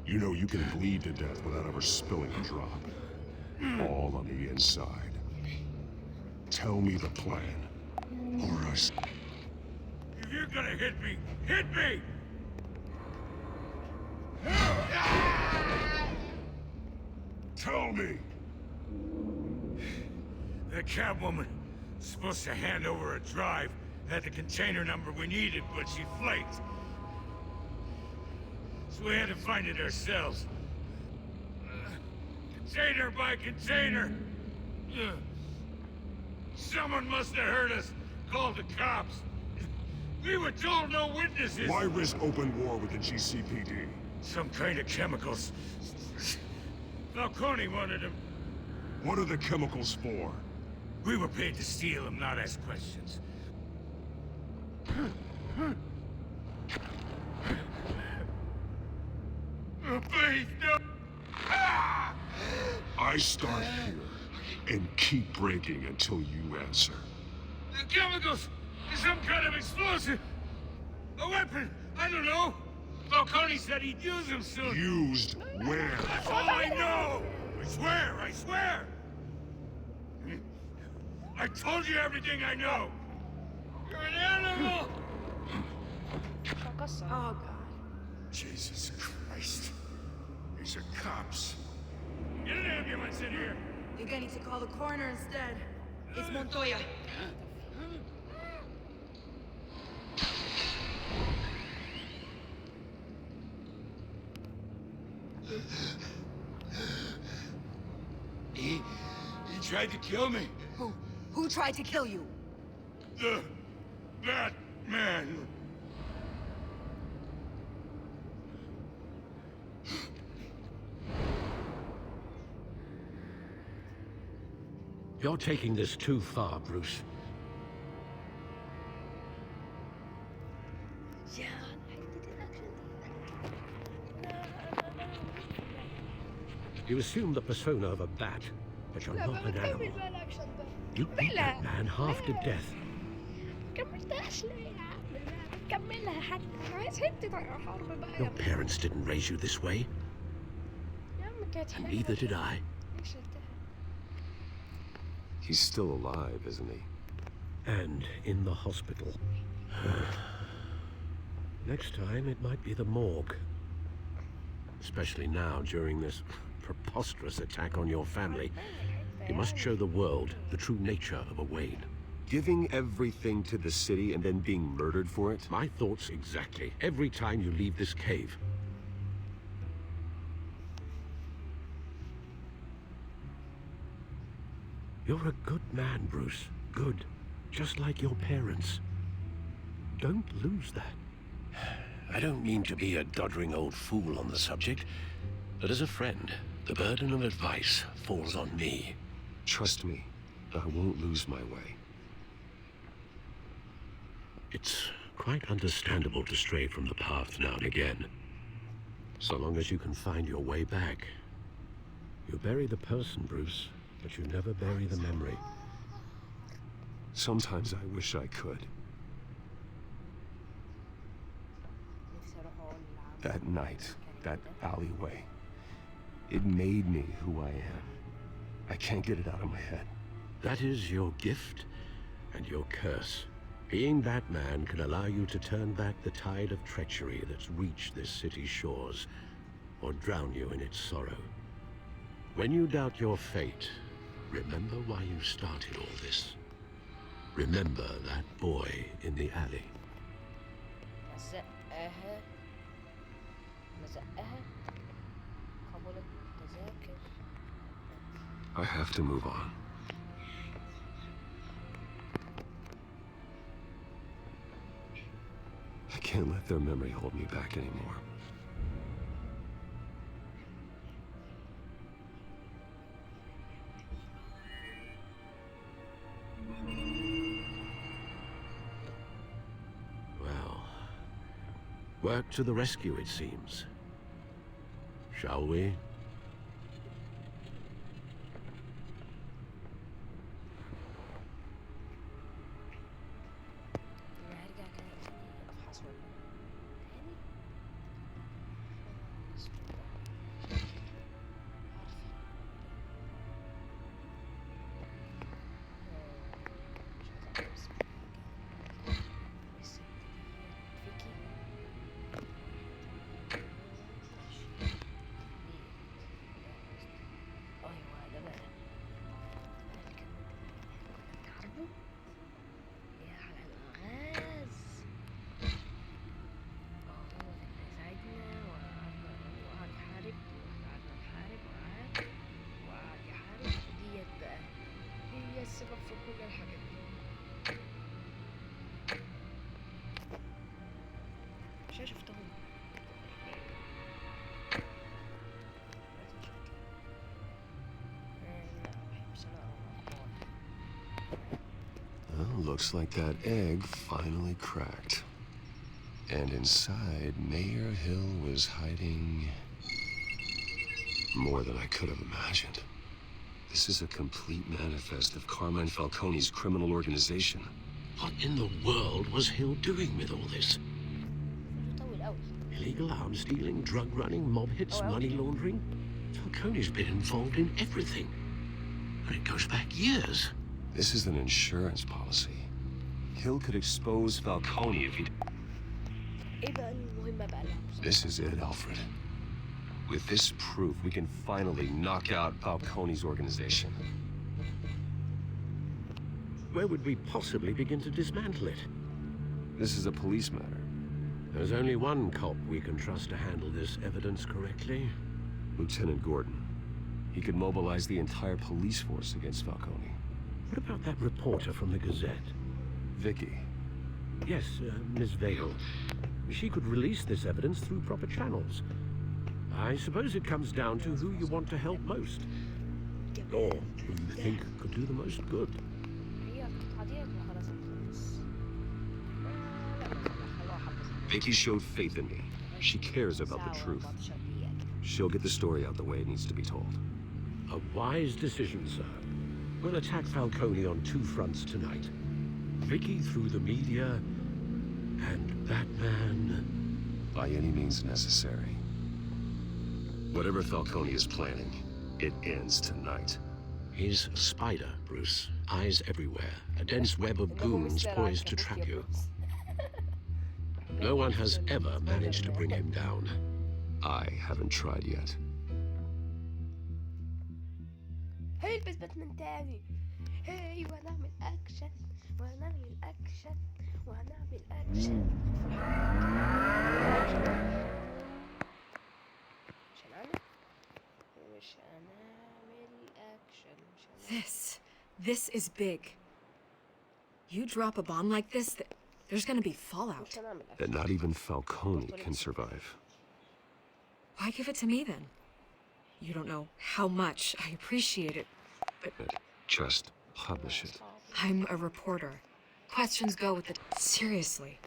You know you can bleed to death without ever spilling a drop. All on the inside. Tell me the plan, or I... If you're gonna hit me, hit me! Tell me! The Catwoman was supposed to hand over a drive, had the container number we needed, but she flaked. So we had to find it ourselves. Container by container. Someone must have heard us, called the cops. We were told no witnesses. Why risk open war with the GCPD? Some kind of chemicals. Falcone wanted them. What are the chemicals for? We were paid to steal them, not ask questions. Oh, please, no! I start here and keep breaking until you answer. The chemicals! Some kind of explosive! A weapon! I don't know! Falcone said he'd use them soon! Used where? That's all I know! I swear! I swear! I told you everything I know! You're an animal! Fracassado. Oh, God. Jesus Christ. These are cops. Get an ambulance in here! I think I need to call the coroner instead. It's Montoya. He tried to kill me. Who tried to kill you? That man. You're taking this too far, Bruce. Yeah, You assume the persona of a bat, but you're not an animal. You beat that man half to death. Your parents didn't raise you this way, and neither did I. He's still alive, isn't he? And in the hospital. Next time, it might be the morgue. Especially now, during this preposterous attack on your family. You must show the world the true nature of a Wayne. Giving everything to the city and then being murdered for it? My thoughts exactly. Every time you leave this cave. You're a good man, Bruce. Good. Just like your parents. Don't lose that. I don't mean to be a doddering old fool on the subject, but as a friend, the burden of advice falls on me. Trust me, I won't lose my way. It's quite understandable to stray from the path now and again. So long as you can find your way back. You bury the person, Bruce, but you never bury the memory. Sometimes I wish I could. That night, that alleyway, it made me who I am. I can't get it out of my head. That is your gift and your curse. Being Batman can allow you to turn back the tide of treachery that's reached this city's shores, or drown you in its sorrow. When you doubt your fate, remember why you started all this. Remember that boy in the alley. I have to move on. I can't let their memory hold me back anymore. Well, work to the rescue, it seems. Shall we? السبب في كل الحاجات دي. مش شفتهم. لا Well, looks like that egg finally cracked. And inside, Mayor Hill was hiding more than I could have imagined. This is a complete manifest of Carmine Falcone's criminal organization. What in the world was Hill doing with all this? Illegal arms stealing, drug running, mob hits, money laundering? Falcone's been involved in everything. And it goes back years. This is an insurance policy. Hill could expose Falcone if he... This is it, Alfred. With this proof, we can finally knock out Falcone's organization. Where would we possibly begin to dismantle it? This is a police matter. There's only one cop we can trust to handle this evidence correctly. Lieutenant Gordon. He could mobilize the entire police force against Falcone. What about that reporter from the Gazette? Vicky. Yes, Miss Vale. She could release this evidence through proper channels. I suppose it comes down to who you want to help most. Or who you think could do the most good. Vicky showed faith in me. She cares about the truth. She'll get the story out the way it needs to be told. A wise decision, sir. We'll attack Falcone on two fronts tonight. Vicky through the media, and Batman... By any means necessary. Whatever Falcone is planning, it ends tonight. He's a spider, Bruce. Eyes everywhere. A dense web of goons poised to trap you. No one has ever managed to bring him down. I haven't tried yet. هيلبس باتمان تاني. هي وهنعمل اكشن وهنعمل اكشن وهنعمل اكشن. This is big. You drop a bomb like this, there's gonna be fallout. That not even Falcone can survive. Why give it to me then? You don't know how much I appreciate it, but... Just publish it. I'm a reporter. Questions go with it. Seriously.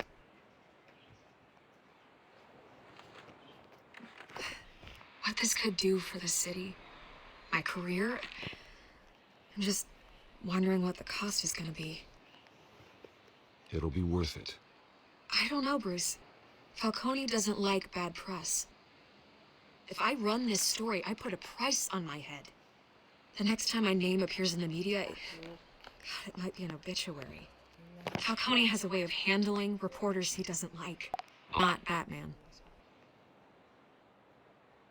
What this could do for the city, my career, I'm just wondering what the cost is gonna be. It'll be worth it. I don't know, Bruce. Falcone doesn't like bad press. If I run this story, I put a price on my head. The next time my name appears in the media, God, it might be an obituary. Falcone has a way of handling reporters he doesn't like. Not Batman.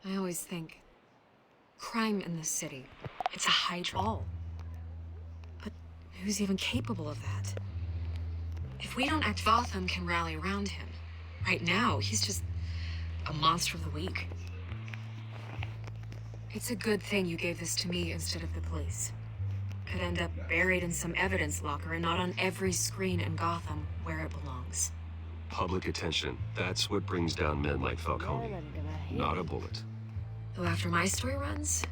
I always think, crime in this city, it's a hydra. All. But who's even capable of that? If we don't act, Gotham can rally around him. Right now, he's just a monster of the week. It's a good thing you gave this to me instead of the police. Could end up buried in some evidence locker and not on every screen in Gotham where it belongs. Public attention. That's what brings down men like Falcone. Not a bullet. Though after my story runs,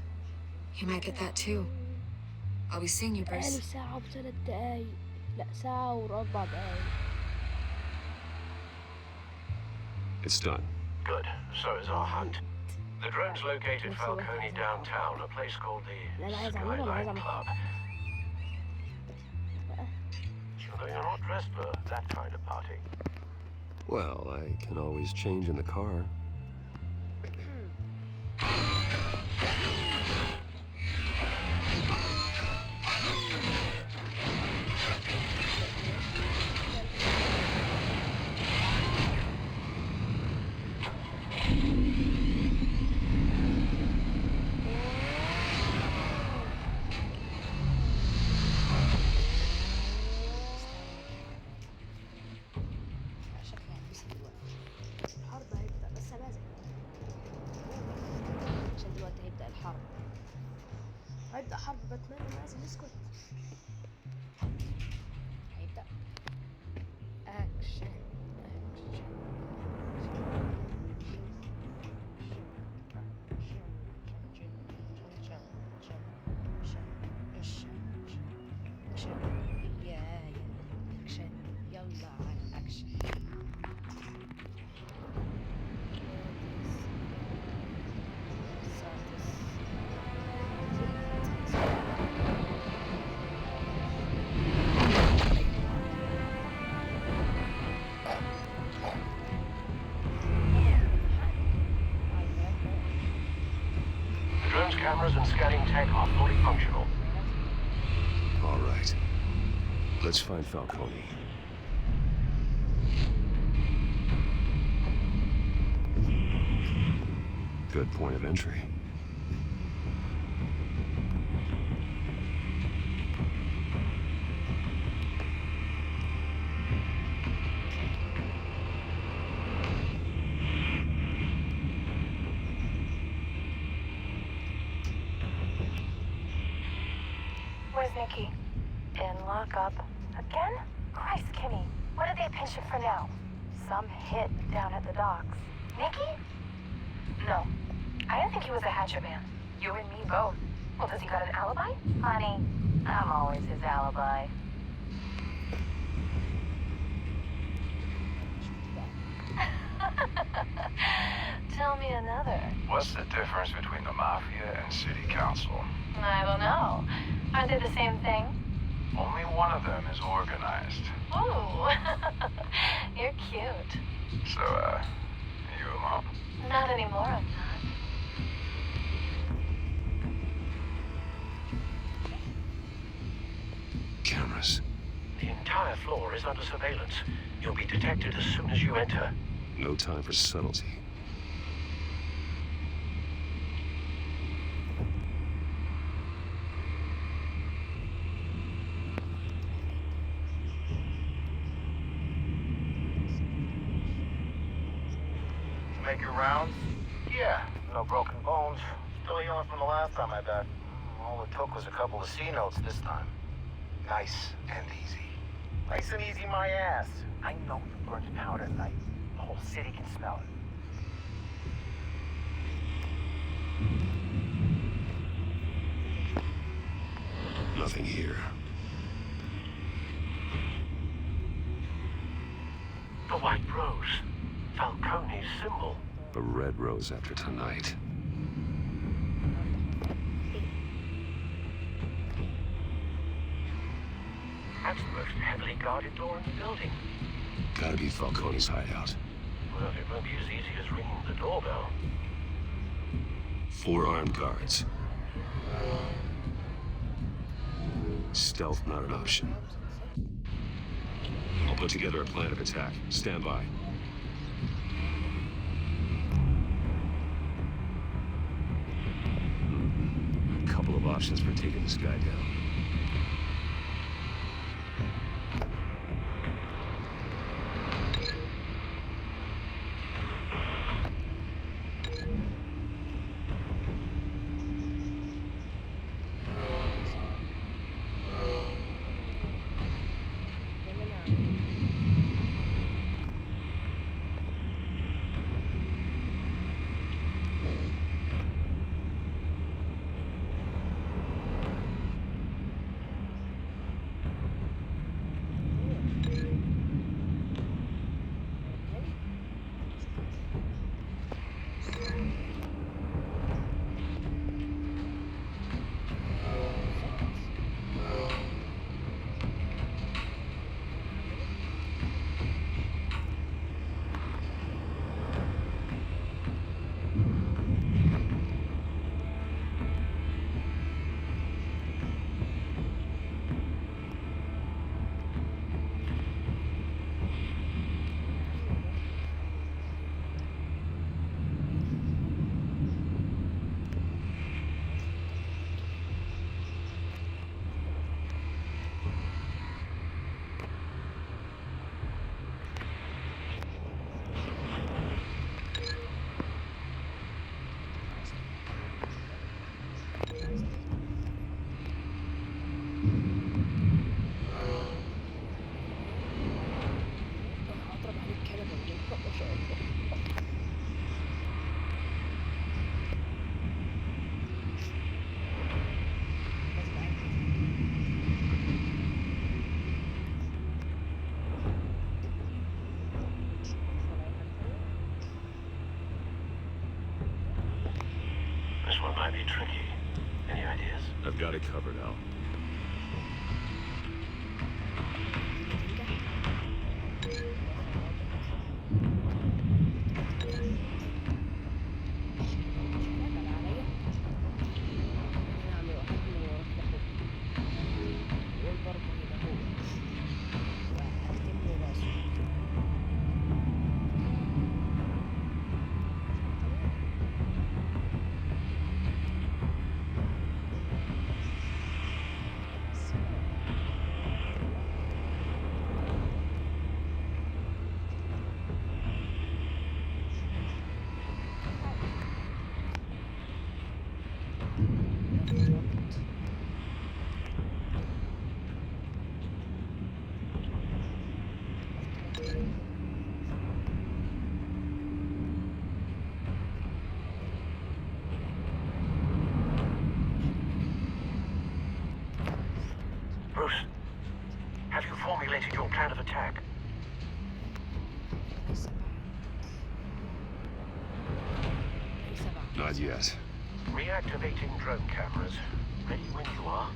you might get that too. I'll be seeing you, Bruce. It's done. Good. So is our hunt. The drones located Falcone downtown, a place called the Skyline Club. Although you're not dressed for that kind of party. Well, I can always change in the car. هيبدأ حرب باتمان ولازم يسكت. هيبدأ أكشن. cameras and scanning tech are fully functional. All right. Let's find Falcone. Good point of entry. Where's Nikki? In lockup. Again? Christ, Kimmy. What did they pinch him for now? Some hit down at the docks. Nikki? No. I didn't think he was a hatchet man. You and me both. Well, does he got an alibi? Honey, I'm always his alibi. Tell me another. What's the difference between the Mafia and City Council? I don't know. Aren't they the same thing? Only one of them is organized. Ooh. You're cute. So, you alone? Not anymore, I'm not. Cameras. The entire floor is under surveillance. You'll be detected as soon as you enter. No time for subtlety. Make your rounds? Yeah, no broken bones. Still healing from the last time I bet. All it took was a couple of C notes this time. Nice and easy. Nice and easy, my ass. I know you burned powder tonight. The whole city can smell it. Nothing here. The white rose. Falcone's symbol. A red rose after tonight. That's the most heavily guarded door in the building. Gotta be Falcone's hideout. Well, it won't be as easy as ringing the doorbell. 4 armed guards. Stealth not an option. I'll put together a plan of attack. Stand by. Couple of options for taking this guy down. This one might be tricky. Any ideas? I've got it covered, Al. Bruce, have you formulated your plan of attack? Not yet. Reactivating drone cameras. Ready when you are.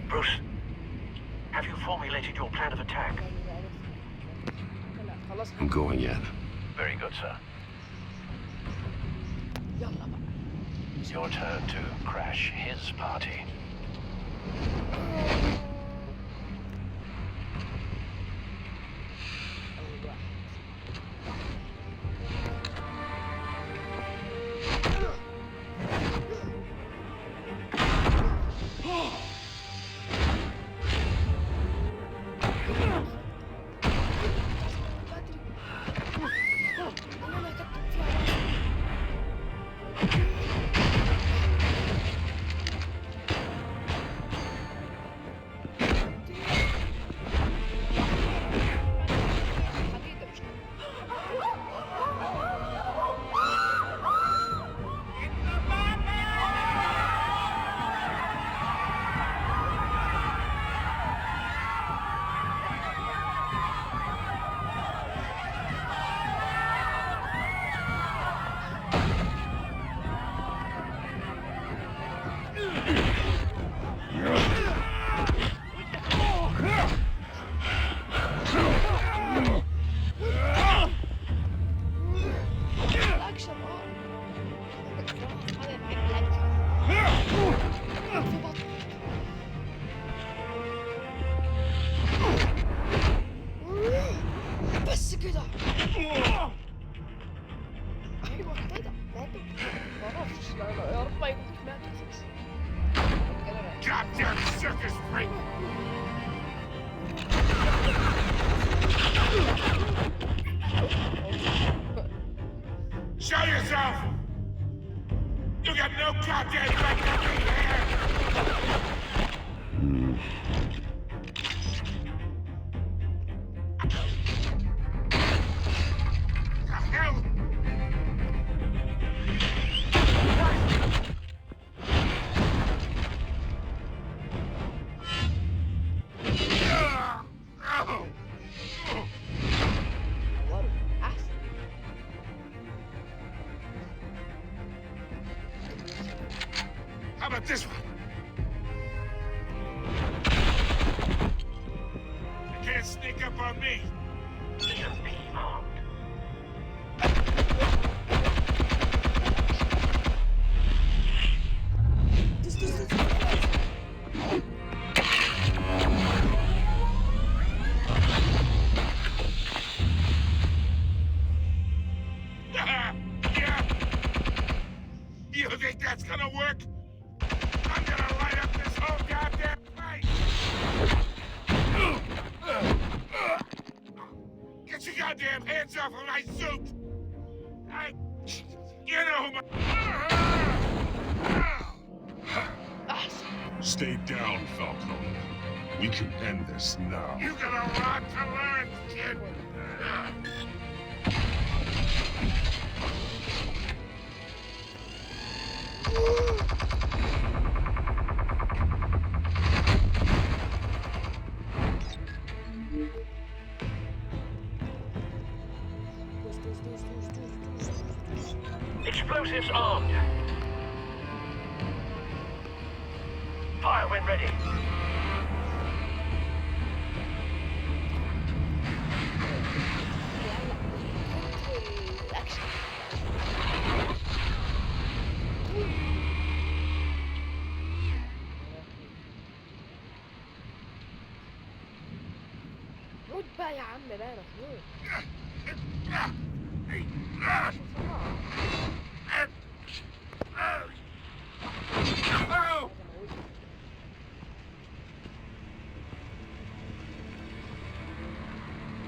Bruce, have you formulated your plan of attack? I'm going in. Very good, sir. It's your turn to crash his party. بس كده. ايوه كده ماتوا. معرفش يا رب ما يكونوش ماتوا. Goddamn circus freak! Show yourself! You got no goddamn right to be here! The hell? How about this one? You can't sneak up on me. that's gonna work? I'm gonna light up this whole goddamn place! Get your goddamn hands off of my suit! You know who Stay down, Falcone. We can end this now. You got a lot to learn, kid! Explosives armed. Fire when ready. موت بقى يا عم بقى مخنوق.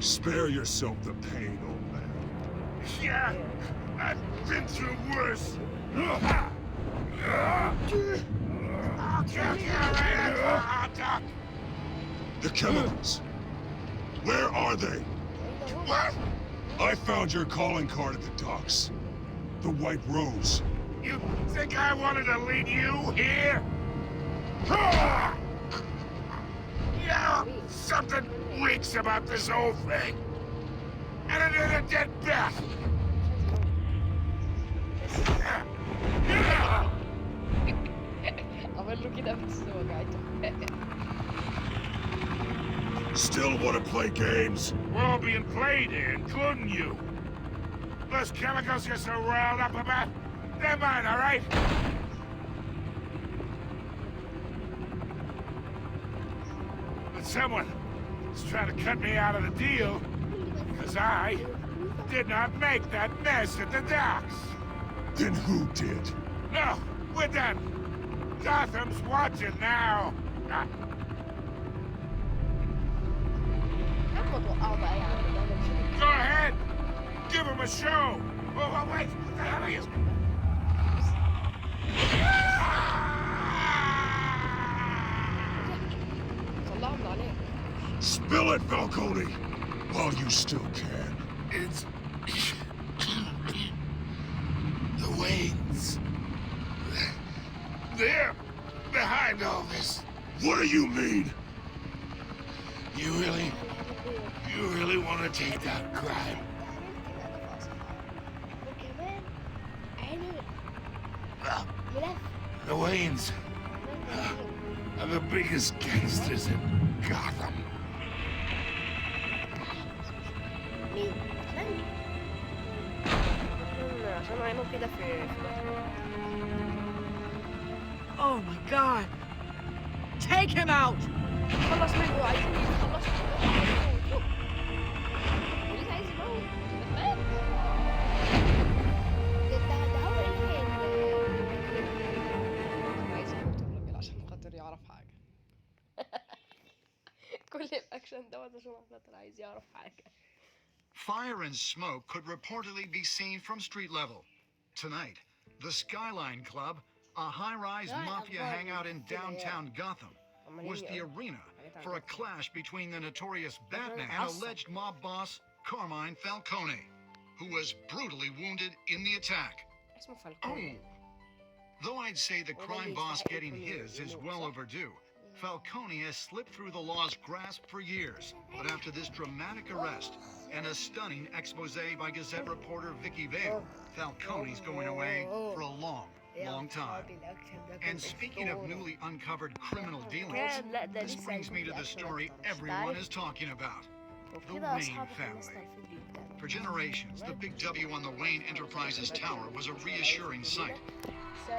Spare yourself the pain, old man. Yeah, I've been through worse. The chemicals. Where are they? What? I found your calling card at the docks. The White Rose. You think I wanted to lead you here? Yeah, something reeks about this whole thing. And it ain't a dead bat. عمل له كده بس وجعته. Still want to play games? We're all being played here, including you. Those chemicals you're so riled up about, they're mine, all right? But someone is trying to cut me out of the deal, because I did not make that mess at the docks. Then who did? No, we're done. Gotham's watching now. Go ahead. Give him a show. Oh, wait. What the hell are you? Spill it, Falcone, while you still can. It's the Waynes. They're behind all this. What do you mean? You really want to take that crime? The Waynes are the biggest gangsters in Gotham. Oh my God! Take him out! خلص منه عايزين يخلصوا منه. وليه عايز يموت؟ مات. ده هو ايه عايز يموت الراجل عشان خاطر يعرف حاجة. كل الأكشن دوت عشان خاطر عايز يعرف حاجة. Fire and smoke could reportedly be seen from street level. Tonight, the Skyline Club, a high-rise mafia hangout in downtown Gotham, was the arena for a clash between the notorious Batman and alleged mob boss Carmine Falcone, who was brutally wounded in the attack. Oh. Though I'd say the crime boss getting his is well overdue, Falcone has slipped through the law's grasp for years. But after this dramatic arrest and a stunning expose by Gazette reporter Vicky Vale, Falcone's going away for a long time. And speaking of newly uncovered criminal dealings, this brings me to the story everyone is talking about. The Wayne family. For generations, the big W on the Wayne Enterprises Tower was a reassuring sight.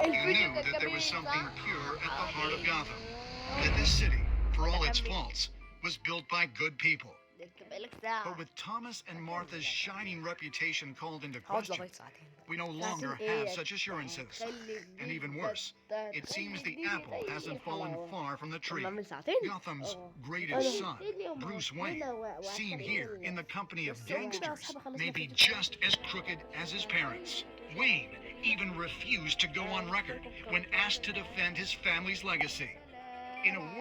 You knew that there was something pure at the heart of Gotham. That this city, for all its faults, was built by good people. But with Thomas and Martha's shining reputation called into هقعد question, لغاية ساعتين. we no longer have such assurances. And even worse, it seems the apple hasn't fallen far from the tree. Gotham's greatest son, Bruce Wayne, seen here in the company of gangsters, may be just as crooked as his parents. Wayne even refused to go on record when asked to defend his family's legacy. In a world